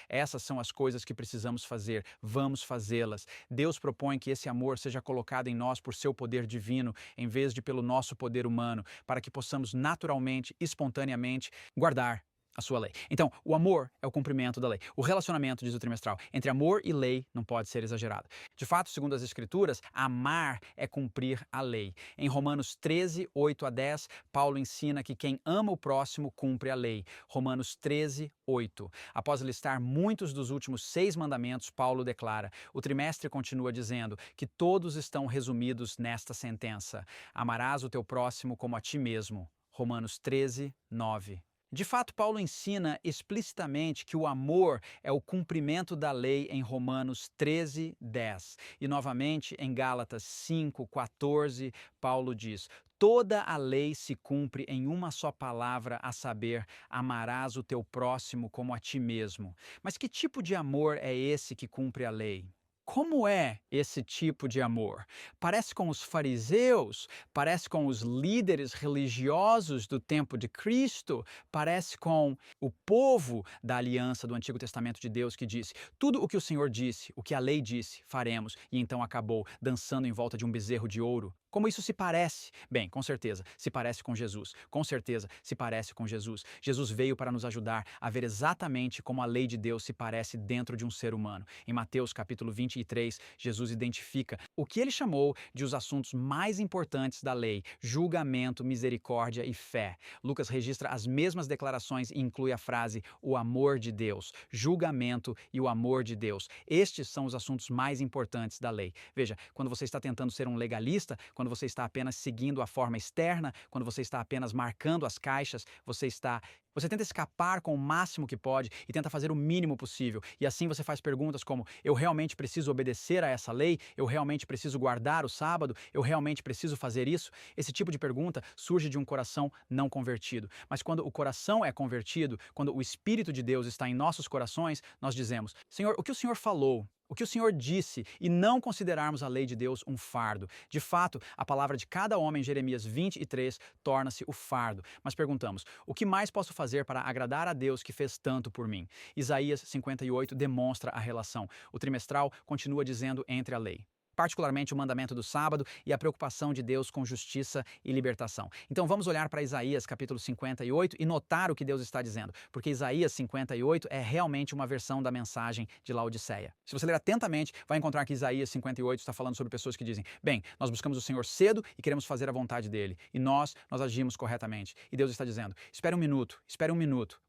essas são as coisas que precisamos fazer, vamos fazê-las. Deus propõe que esse amor seja colocado em nós por seu poder divino, em vez de pelo nosso poder humano, para que possamos naturalmente, espontaneamente, guardar a sua lei. Então, o amor é o cumprimento da lei. O relacionamento, diz o trimestral, entre amor e lei não pode ser exagerado. De fato, segundo as Escrituras, amar é cumprir a lei. Em Romanos 13, 8 a 10, Paulo ensina que quem ama o próximo cumpre a lei. Romanos 13, 8. Após listar muitos dos últimos 6 mandamentos, Paulo declara, o trimestre continua dizendo que todos estão resumidos nesta sentença. Amarás o teu próximo como a ti mesmo. Romanos 13, 9. De fato, Paulo ensina explicitamente que o amor é o cumprimento da lei em Romanos 13, 10. E novamente em Gálatas 5, 14, Paulo diz, toda a lei se cumpre em uma só palavra, a saber, amarás o teu próximo como a ti mesmo. Mas que tipo de amor é esse que cumpre a lei? Como é esse tipo de amor? Parece com os fariseus? Parece com os líderes religiosos do tempo de Cristo? Parece com o povo da aliança do Antigo Testamento de Deus que disse, tudo o que o Senhor disse, o que a lei disse, faremos, e então acabou dançando em volta de um bezerro de ouro? Como isso se parece? Bem, com certeza, se parece com Jesus. Com certeza, se parece com Jesus. Jesus veio para nos ajudar a ver exatamente como a lei de Deus se parece dentro de um ser humano. Em Mateus capítulo 23, Jesus identifica o que ele chamou de os assuntos mais importantes da lei: julgamento, misericórdia e fé. Lucas registra as mesmas declarações e inclui a frase o amor de Deus, julgamento e o amor de Deus. Estes são os assuntos mais importantes da lei. Veja, quando você está tentando ser um legalista, quando você está apenas seguindo a forma externa, quando você está apenas marcando as caixas, você está Você tenta escapar com o máximo que pode e tenta fazer o mínimo possível. E assim você faz perguntas como: eu realmente preciso obedecer a essa lei? Eu realmente preciso guardar o sábado? Eu realmente preciso fazer isso? Esse tipo de pergunta surge de um coração não convertido. Mas quando o coração é convertido, quando o Espírito de Deus está em nossos corações, nós dizemos: Senhor, o que o Senhor falou? O que o Senhor disse, e não considerarmos a lei de Deus um fardo. De fato, a palavra de cada homem, Jeremias 23, torna-se o fardo. Mas perguntamos: o que mais posso fazer para agradar a Deus que fez tanto por mim? Isaías 58 demonstra a relação. O trimestral continua dizendo entre a lei. Particularmente o mandamento do sábado e a preocupação de Deus com justiça e libertação. Então vamos olhar para Isaías capítulo 58 e notar o que Deus está dizendo, porque Isaías 58 é realmente uma versão da mensagem de Laodiceia. Se você ler atentamente, vai encontrar que Isaías 58 está falando sobre pessoas que dizem: bem, nós buscamos o Senhor cedo e queremos fazer a vontade dele, e nós agimos corretamente. E Deus está dizendo: espere um minuto,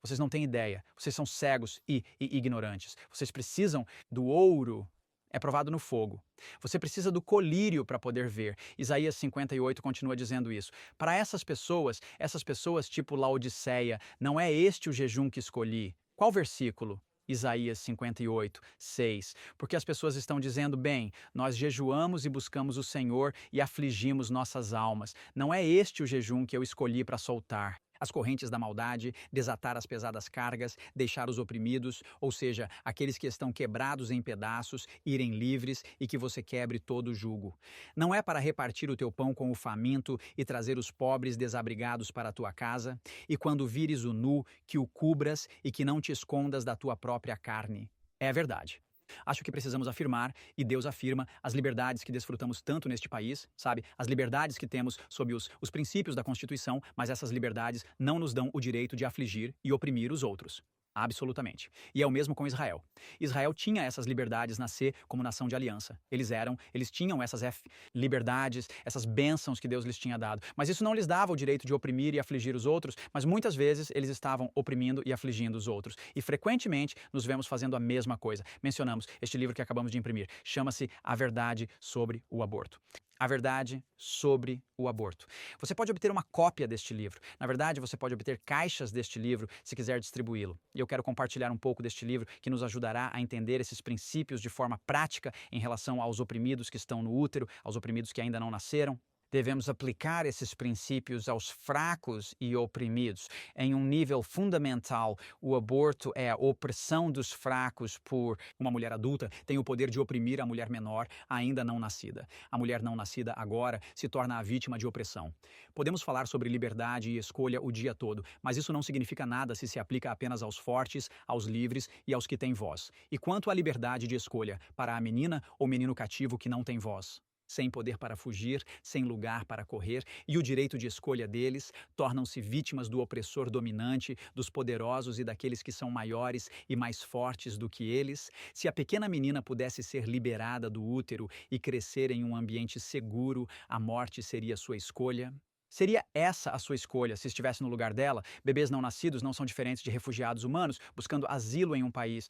vocês não têm ideia, vocês são cegos e ignorantes, vocês precisam do ouro. É provado no fogo. Você precisa do colírio para poder ver. Isaías 58 continua dizendo isso. Para essas pessoas tipo Laodiceia, não é este o jejum que escolhi. Qual versículo? Isaías 58, 6. Porque as pessoas estão dizendo: bem, nós jejuamos e buscamos o Senhor e afligimos nossas almas. Não é este o jejum que eu escolhi para soltar as correntes da maldade, desatar as pesadas cargas, deixar os oprimidos, ou seja, aqueles que estão quebrados em pedaços, irem livres e que você quebre todo o jugo. Não é para repartir o teu pão com o faminto e trazer os pobres desabrigados para a tua casa, e quando vires o nu, que o cubras e que não te escondas da tua própria carne. É a verdade. Acho que precisamos afirmar, e Deus afirma, as liberdades que desfrutamos tanto neste país, sabe? As liberdades que temos sob os princípios da Constituição, mas essas liberdades não nos dão o direito de afligir e oprimir os outros. Absolutamente. E é o mesmo com Israel. Israel tinha essas liberdades nascer como nação de aliança. Eles tinham essas liberdades, essas bênçãos que Deus lhes tinha dado. Mas isso não lhes dava o direito de oprimir e afligir os outros, mas muitas vezes eles estavam oprimindo e afligindo os outros. E frequentemente nos vemos fazendo a mesma coisa. Mencionamos este livro que acabamos de imprimir. Chama-se A Verdade sobre o Aborto. A Verdade sobre o Aborto. Você pode obter uma cópia deste livro. Na verdade, você pode obter caixas deste livro se quiser distribuí-lo. E eu quero compartilhar um pouco deste livro que nos ajudará a entender esses princípios de forma prática em relação aos oprimidos que estão no útero, aos oprimidos que ainda não nasceram. Devemos aplicar esses princípios aos fracos e oprimidos. Em um nível fundamental, o aborto é a opressão dos fracos por uma mulher adulta, tem o poder de oprimir a mulher menor ainda não nascida. A mulher não nascida agora se torna a vítima de opressão. Podemos falar sobre liberdade e escolha o dia todo, mas isso não significa nada se se aplica apenas aos fortes, aos livres e aos que têm voz. E quanto à liberdade de escolha para a menina ou menino cativo que não tem voz? Sem poder para fugir, sem lugar para correr, e o direito de escolha deles, tornam-se vítimas do opressor dominante, dos poderosos e daqueles que são maiores e mais fortes do que eles. Se a pequena menina pudesse ser liberada do útero e crescer em um ambiente seguro, a morte seria sua escolha. Seria essa a sua escolha se estivesse no lugar dela? Bebês não nascidos não são diferentes de refugiados humanos buscando asilo em um país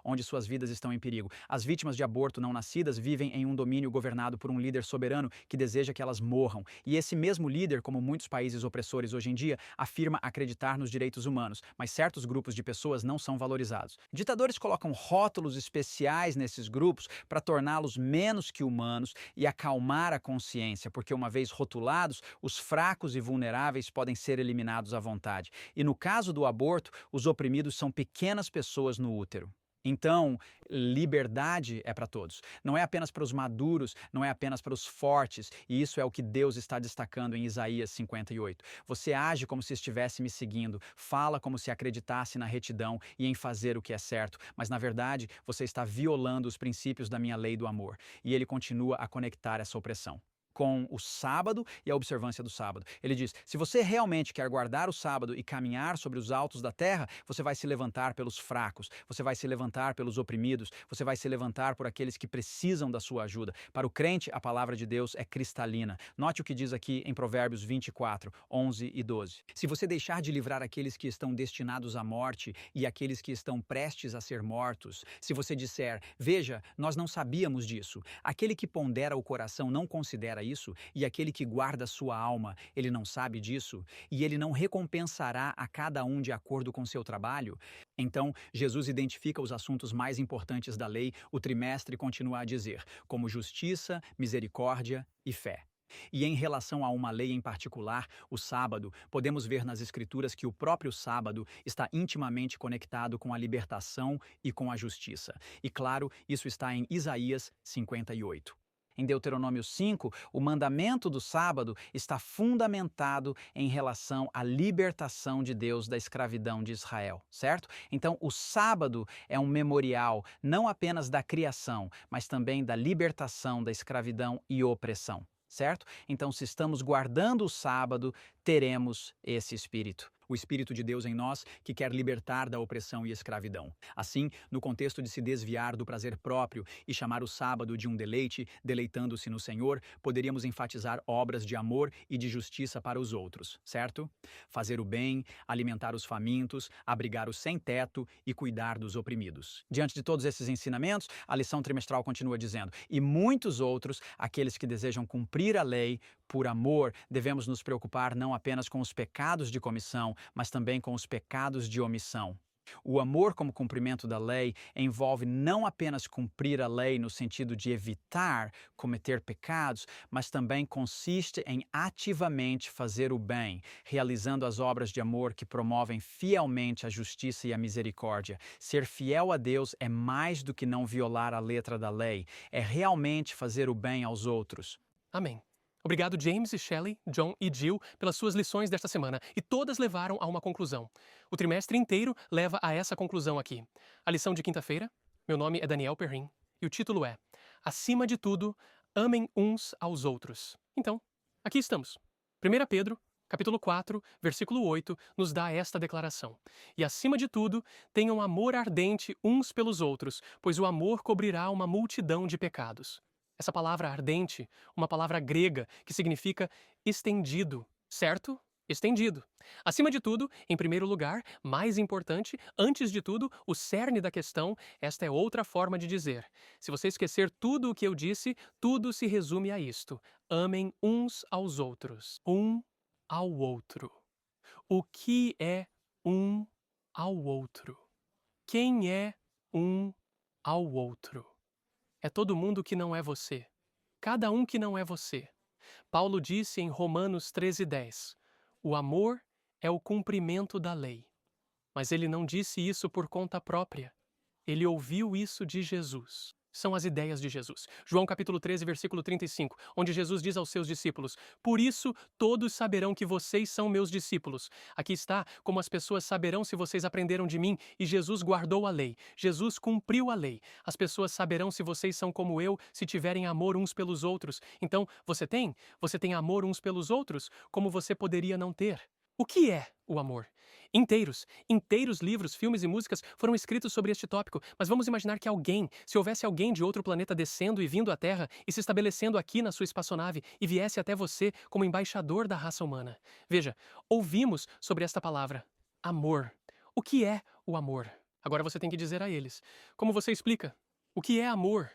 onde suas vidas estão em perigo. As vítimas de aborto não nascidas vivem em um domínio governado por um líder soberano que deseja que elas morram. E esse mesmo líder, como muitos países opressores hoje em dia, afirma acreditar nos direitos humanos, mas certos grupos de pessoas não são valorizados. Ditadores colocam rótulos especiais nesses grupos para torná-los menos que humanos e acalmar a consciência, porque uma vez rotulados, os fracos e vulneráveis podem ser eliminados à vontade. E no caso do aborto, os oprimidos são pequenas pessoas no útero. Então, liberdade é para todos. Não é apenas para os maduros, não é apenas para os fortes. E isso é o que Deus está destacando em Isaías 58. Você age como se estivesse me seguindo, fala como se acreditasse na retidão e em fazer o que é certo. Mas, na verdade, você está violando os princípios da minha lei do amor. E ele continua a conectar essa opressão com o sábado e a observância do sábado. Ele diz: se você realmente quer guardar o sábado e caminhar sobre os altos da terra, você vai se levantar pelos fracos, você vai se levantar pelos oprimidos, você vai se levantar por aqueles que precisam da sua ajuda. Para o crente, a palavra de Deus é cristalina. Note o que diz aqui em Provérbios 24, 11 e 12. Se você deixar de livrar aqueles que estão destinados à morte e aqueles que estão prestes a ser mortos, se você disser: veja, nós não sabíamos disso, aquele que pondera o coração não considera para isso? E aquele que guarda sua alma, ele não sabe disso? E ele não recompensará a cada um de acordo com seu trabalho? Então, Jesus identifica os assuntos mais importantes da lei, o trimestre continua a dizer, como justiça, misericórdia e fé. E em relação a uma lei em particular, o sábado, podemos ver nas Escrituras que o próprio sábado está intimamente conectado com a libertação e com a justiça. E claro, isso está em Isaías 58. Em Deuteronômio 5, o mandamento do sábado está fundamentado em relação à libertação de Deus da escravidão de Israel, certo? Então, o sábado é um memorial não apenas da criação, mas também da libertação da escravidão e opressão. Certo? Então, se estamos guardando o sábado, teremos esse espírito. O Espírito de Deus em nós que quer libertar da opressão e escravidão. Assim, no contexto de se desviar do prazer próprio e chamar o sábado de um deleite, deleitando-se no Senhor, poderíamos enfatizar obras de amor e de justiça para os outros, certo? Fazer o bem, alimentar os famintos, abrigar os sem-teto e cuidar dos oprimidos. Diante de todos esses ensinamentos, a lição trimestral continua dizendo, e muitos outros, aqueles que desejam cumprir a lei, por amor, devemos nos preocupar não apenas com os pecados de comissão, mas também com os pecados de omissão. O amor como cumprimento da lei envolve não apenas cumprir a lei no sentido de evitar cometer pecados, mas também consiste em ativamente fazer o bem, realizando as obras de amor que promovem fielmente a justiça e a misericórdia. Ser fiel a Deus é mais do que não violar a letra da lei, é realmente fazer o bem aos outros. Amém. Obrigado, James e Shelley, John e Jill, pelas suas lições desta semana, e todas levaram a uma conclusão. O trimestre inteiro leva a essa conclusão aqui. A lição de quinta-feira, meu nome é Daniel Perrin, e o título é Acima de tudo, amem uns aos outros. Então, aqui estamos. 1 Pedro, capítulo 4, versículo 8, nos dá esta declaração. E acima de tudo, tenham amor ardente uns pelos outros, pois o amor cobrirá uma multidão de pecados. Essa palavra ardente, uma palavra grega que significa estendido, certo? Estendido. Acima de tudo, em primeiro lugar, mais importante, antes de tudo, o cerne da questão, esta é outra forma de dizer. Se você esquecer tudo o que eu disse, tudo se resume a isto. Amem uns aos outros. Um ao outro. O que é um ao outro? Quem é um ao outro? É todo mundo que não é você. Cada um que não é você. Paulo disse em Romanos 13:10, o amor é o cumprimento da lei. Mas ele não disse isso por conta própria. Ele ouviu isso de Jesus. São as ideias de Jesus. João capítulo 13, versículo 35, onde Jesus diz aos seus discípulos, por isso todos saberão que vocês são meus discípulos. Aqui está como as pessoas saberão se vocês aprenderam de mim e Jesus guardou a lei. Jesus cumpriu a lei. As pessoas saberão se vocês são como eu, se tiverem amor uns pelos outros. Então, você tem? Você tem amor uns pelos outros? Como você poderia não ter? O que é o amor? Inteiros livros, filmes e músicas foram escritos sobre este tópico, mas vamos imaginar que se houvesse alguém de outro planeta descendo e vindo à Terra e se estabelecendo aqui na sua espaçonave e viesse até você como embaixador da raça humana. Veja, ouvimos sobre esta palavra, amor. O que é o amor? Agora você tem que dizer a eles. Como você explica? O que é amor?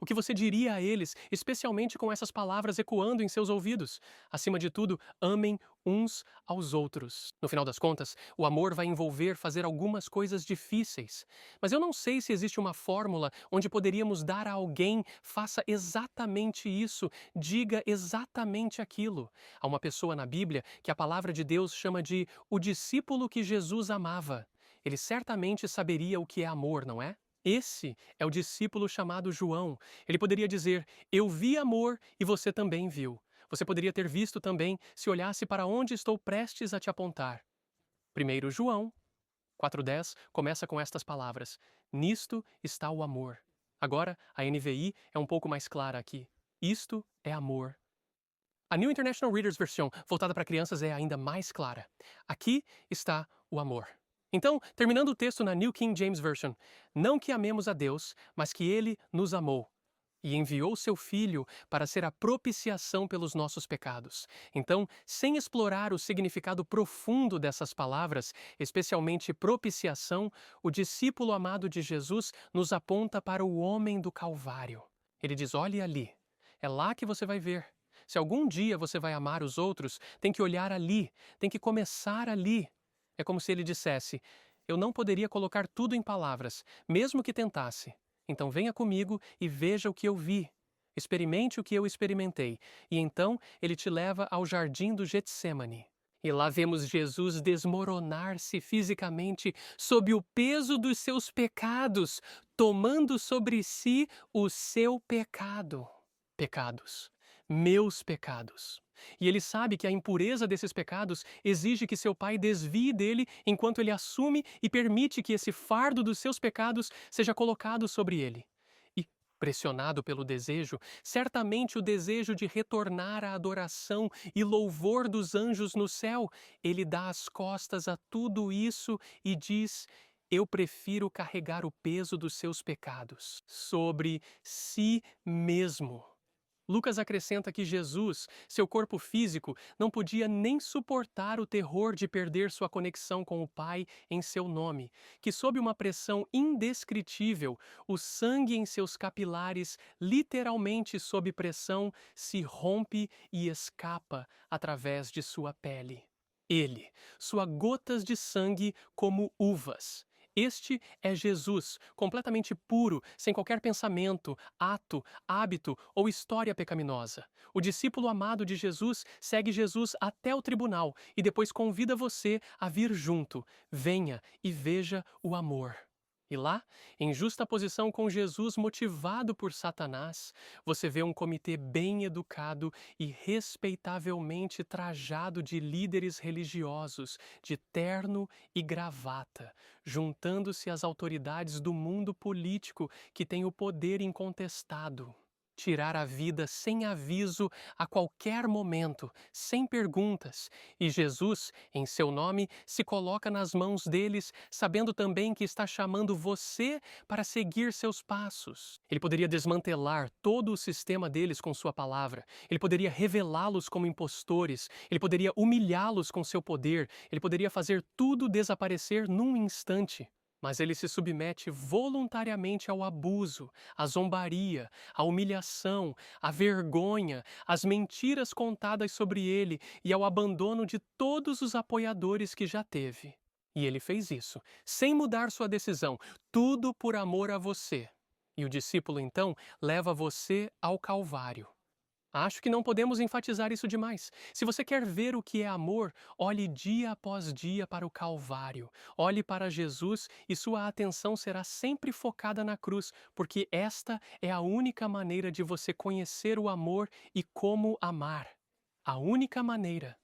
O que você diria a eles, especialmente com essas palavras ecoando em seus ouvidos? Acima de tudo, amem uns aos outros. No final das contas, o amor vai envolver fazer algumas coisas difíceis. Mas eu não sei se existe uma fórmula onde poderíamos dar a alguém, faça exatamente isso, diga exatamente aquilo. Há uma pessoa na Bíblia que a palavra de Deus chama de o discípulo que Jesus amava. Ele certamente saberia o que é amor, não é? Esse é o discípulo chamado João. Ele poderia dizer, eu vi amor e você também viu. Você poderia ter visto também se olhasse para onde estou prestes a te apontar. 1 João 4:10 começa com estas palavras, nisto está o amor. Agora, a NVI é um pouco mais clara aqui. Isto é amor. A New International Reader's Version, voltada para crianças, é ainda mais clara. Aqui está o amor. Então, terminando o texto na New King James Version, não que amemos a Deus, mas que Ele nos amou e enviou seu Filho para ser a propiciação pelos nossos pecados. Então, sem explorar o significado profundo dessas palavras, especialmente propiciação, o discípulo amado de Jesus nos aponta para o homem do Calvário. Ele diz, olhe ali, É lá que você vai ver. Se algum dia você vai amar os outros, tem que olhar ali, tem que começar ali. É como se ele dissesse: eu não poderia colocar tudo em palavras, mesmo que tentasse. Então venha comigo e veja o que eu vi. Experimente o que eu experimentei. E então ele te leva ao jardim do Getsêmani. E lá vemos Jesus desmoronar-se fisicamente sob o peso dos seus pecados, tomando sobre si o seu pecado. Pecados. Meus pecados. E ele sabe que a impureza desses pecados exige que seu pai desvie dele enquanto ele assume e permite que esse fardo dos seus pecados seja colocado sobre ele. E, pressionado pelo desejo, certamente o desejo de retornar à adoração e louvor dos anjos no céu, ele dá as costas a tudo isso e diz: eu prefiro carregar o peso dos seus pecados sobre si mesmo. Lucas acrescenta que Jesus, seu corpo físico, não podia nem suportar o terror de perder sua conexão com o Pai em seu nome, que sob uma pressão indescritível, o sangue em seus capilares, literalmente sob pressão, se rompe e escapa através de sua pele. Ele, suas gotas de sangue como uvas. Este é Jesus, completamente puro, sem qualquer pensamento, ato, hábito ou história pecaminosa. O discípulo amado de Jesus segue Jesus até o tribunal e depois convida você a vir junto. Venha e veja o amor. E lá, em justa posição com Jesus motivado por Satanás, você vê um comitê bem educado e respeitavelmente trajado de líderes religiosos, de terno e gravata, juntando-se às autoridades do mundo político que tem o poder incontestado. Tirar a vida sem aviso a qualquer momento, sem perguntas. E Jesus, em seu nome, se coloca nas mãos deles, sabendo também que está chamando você para seguir seus passos. Ele poderia desmantelar todo o sistema deles com sua palavra. Ele poderia revelá-los como impostores. Ele poderia humilhá-los com seu poder. Ele poderia fazer tudo desaparecer num instante. Mas ele se submete voluntariamente ao abuso, à zombaria, à humilhação, à vergonha, às mentiras contadas sobre ele e ao abandono de todos os apoiadores que já teve. E ele fez isso, sem mudar sua decisão, tudo por amor a você. E o discípulo então leva você ao Calvário. Acho que não podemos enfatizar isso demais. Se você quer ver o que é amor, olhe dia após dia para o Calvário. Olhe para Jesus e sua atenção será sempre focada na cruz, porque esta é a única maneira de você conhecer o amor e como amar. A única maneira.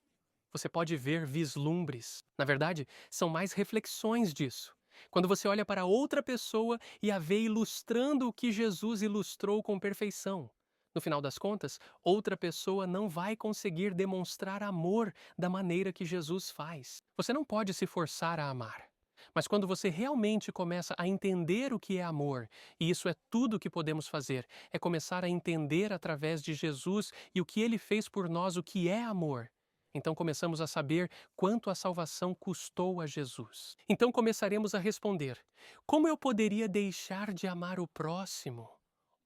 Você pode ver vislumbres. Na verdade, são mais reflexões disso. Quando você olha para outra pessoa e a vê ilustrando o que Jesus ilustrou com perfeição. No final das contas, outra pessoa não vai conseguir demonstrar amor da maneira que Jesus faz. Você não pode se forçar a amar. Mas quando você realmente começa a entender o que é amor, e isso é tudo que podemos fazer, é começar a entender através de Jesus e o que ele fez por nós o que é amor. Então começamos a saber quanto a salvação custou a Jesus. Então começaremos a responder: como eu poderia deixar de amar o próximo?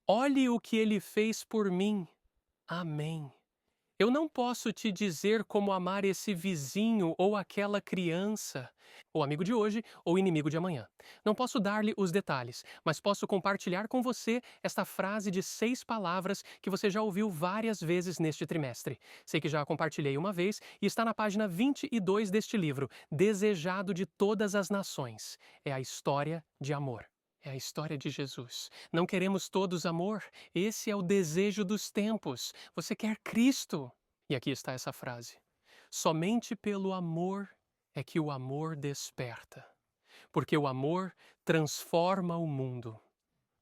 Olhe o que ele fez por mim. Amém. Eu não posso te dizer como amar esse vizinho ou aquela criança, ou amigo de hoje ou inimigo de amanhã. Não posso dar-lhe os detalhes, mas posso compartilhar com você esta frase de 6 palavras que você já ouviu várias vezes neste trimestre. Sei que já a compartilhei uma vez e está na página 22 deste livro, Desejado de Todas as Nações. É a história de amor. É a história de Jesus. Não queremos todos amor? Esse é o desejo dos tempos. Você quer Cristo. E aqui está essa frase. Somente pelo amor é que o amor desperta. Porque o amor transforma o mundo.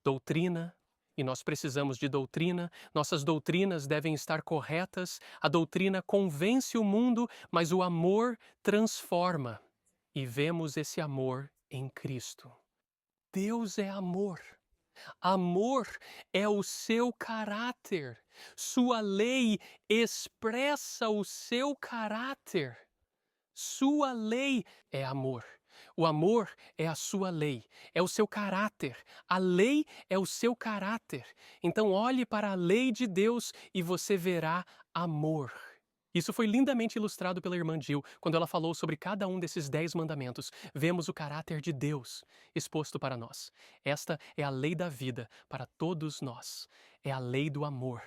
Doutrina, e nós precisamos de doutrina, nossas doutrinas devem estar corretas, a doutrina convence o mundo, mas o amor transforma. E vemos esse amor em Cristo. Deus é amor. Amor é o seu caráter. Sua lei expressa o seu caráter. Sua lei é amor. O amor é a sua lei, é o seu caráter. A lei é o seu caráter. Então olhe para a lei de Deus e você verá amor. Isso foi lindamente ilustrado pela irmã Jill, quando ela falou sobre cada um desses 10 mandamentos. Vemos o caráter de Deus exposto para nós. Esta é a lei da vida para todos nós. É a lei do amor.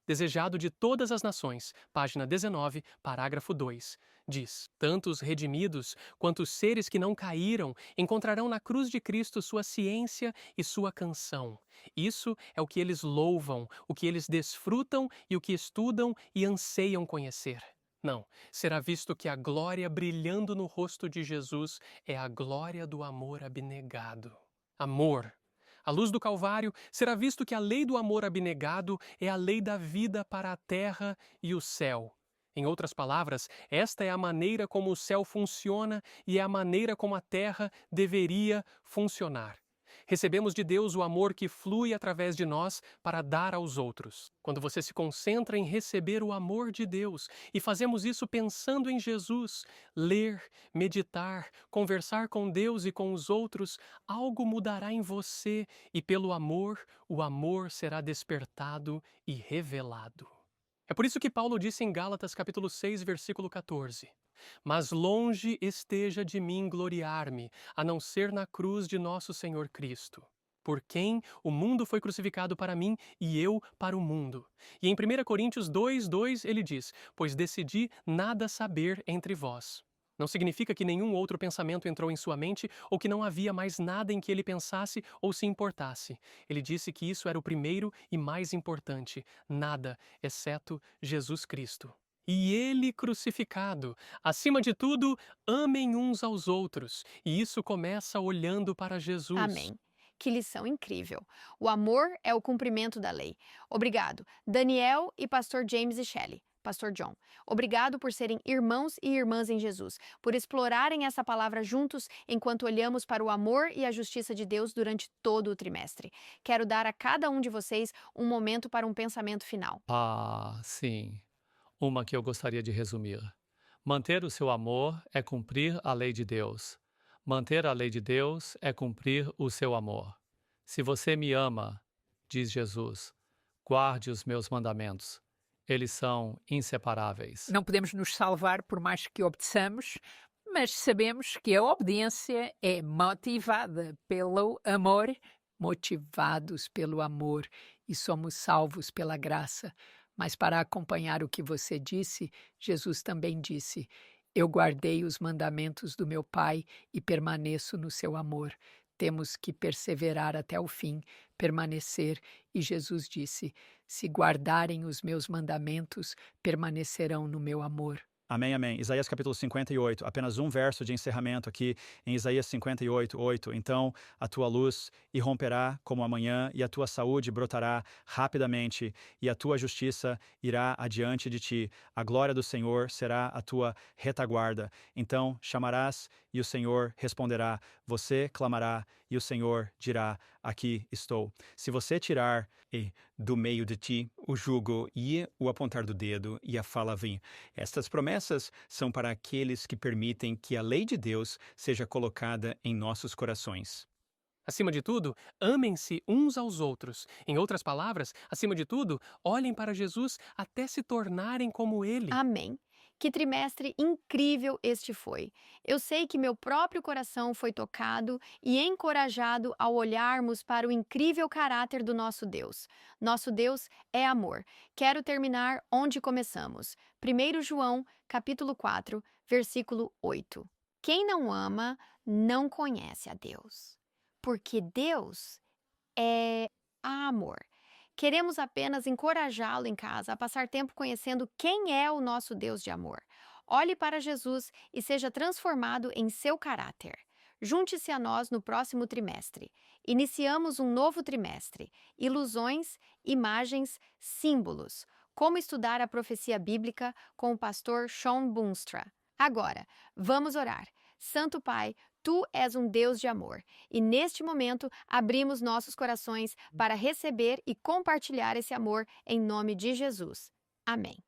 Desejado de todas as nações, página 19, parágrafo 2, diz: tanto os redimidos quanto os seres que não caíram encontrarão na cruz de Cristo sua ciência e sua canção. Isso é o que eles louvam, o que eles desfrutam e o que estudam e anseiam conhecer. Não, será visto que a glória brilhando no rosto de Jesus é a glória do amor abnegado. Amor. À luz do Calvário, será visto que a lei do amor abnegado é a lei da vida para a terra e o céu. Em outras palavras, esta é a maneira como o céu funciona e é a maneira como a terra deveria funcionar. Recebemos de Deus o amor que flui através de nós para dar aos outros. Quando você se concentra em receber o amor de Deus, e fazemos isso pensando em Jesus, ler, meditar, conversar com Deus e com os outros, algo mudará em você e pelo amor, o amor será despertado e revelado. É por isso que Paulo disse em Gálatas capítulo 6, versículo 14: mas longe esteja de mim gloriar-me, a não ser na cruz de nosso Senhor Cristo, por quem o mundo foi crucificado para mim e eu para o mundo. E em 1 Coríntios 2:2 ele diz: pois decidi nada saber entre vós. Não significa que nenhum outro pensamento entrou em sua mente ou que não havia mais nada em que ele pensasse ou se importasse. Ele disse que isso era o primeiro e mais importante: nada, exceto Jesus Cristo. E ele crucificado. Acima de tudo, amem uns aos outros. E isso começa olhando para Jesus. Amém. Que lição incrível. O amor é o cumprimento da lei. Obrigado, Daniel e pastor James e Shelley. Pastor John, obrigado por serem irmãos e irmãs em Jesus, por explorarem essa palavra juntos enquanto olhamos para o amor e a justiça de Deus durante todo o trimestre. Quero dar a cada um de vocês um momento para um pensamento final. Sim. Uma que eu gostaria de resumir. Manter o seu amor é cumprir a lei de Deus. Manter a lei de Deus é cumprir o seu amor. Se você me ama, diz Jesus, guarde os meus mandamentos. Eles são inseparáveis. Não podemos nos salvar por mais que obedeçamos, mas sabemos que a obediência é motivada pelo amor, motivados pelo amor, e somos salvos pela graça. Mas para acompanhar o que você disse, Jesus também disse: eu guardei os mandamentos do meu Pai e permaneço no seu amor. Temos que perseverar até o fim, permanecer. E Jesus disse: se guardarem os meus mandamentos, permanecerão no meu amor. Amém, amém. Isaías capítulo 58, apenas um verso de encerramento aqui em Isaías 58, 8. Então a tua luz irromperá como a manhã e a tua saúde brotará rapidamente e a tua justiça irá adiante de ti. A glória do Senhor será a tua retaguarda. Então chamarás e o Senhor responderá. Você clamará e o Senhor dirá: aqui estou. Se você tirar do meio de ti o jugo e o apontar do dedo e a fala vir. Estas promessas são para aqueles que permitem que a lei de Deus seja colocada em nossos corações. Acima de tudo, amem-se uns aos outros. Em outras palavras, acima de tudo, olhem para Jesus até se tornarem como Ele. Amém. Que trimestre incrível este foi! Eu sei que meu próprio coração foi tocado e encorajado ao olharmos para o incrível caráter do nosso Deus. Nosso Deus é amor. Quero terminar onde começamos. 1 João, capítulo 4, versículo 8. Quem não ama, não conhece a Deus, porque Deus é amor. Queremos apenas encorajá-lo em casa a passar tempo conhecendo quem é o nosso Deus de amor. Olhe para Jesus e seja transformado em seu caráter. Junte-se a nós no próximo trimestre. Iniciamos um novo trimestre. Ilusões, imagens, símbolos. Como estudar a profecia bíblica com o pastor Sean Boonstra. Agora, vamos orar. Santo Pai, Tu és um Deus de amor e neste momento abrimos nossos corações para receber e compartilhar esse amor em nome de Jesus. Amém.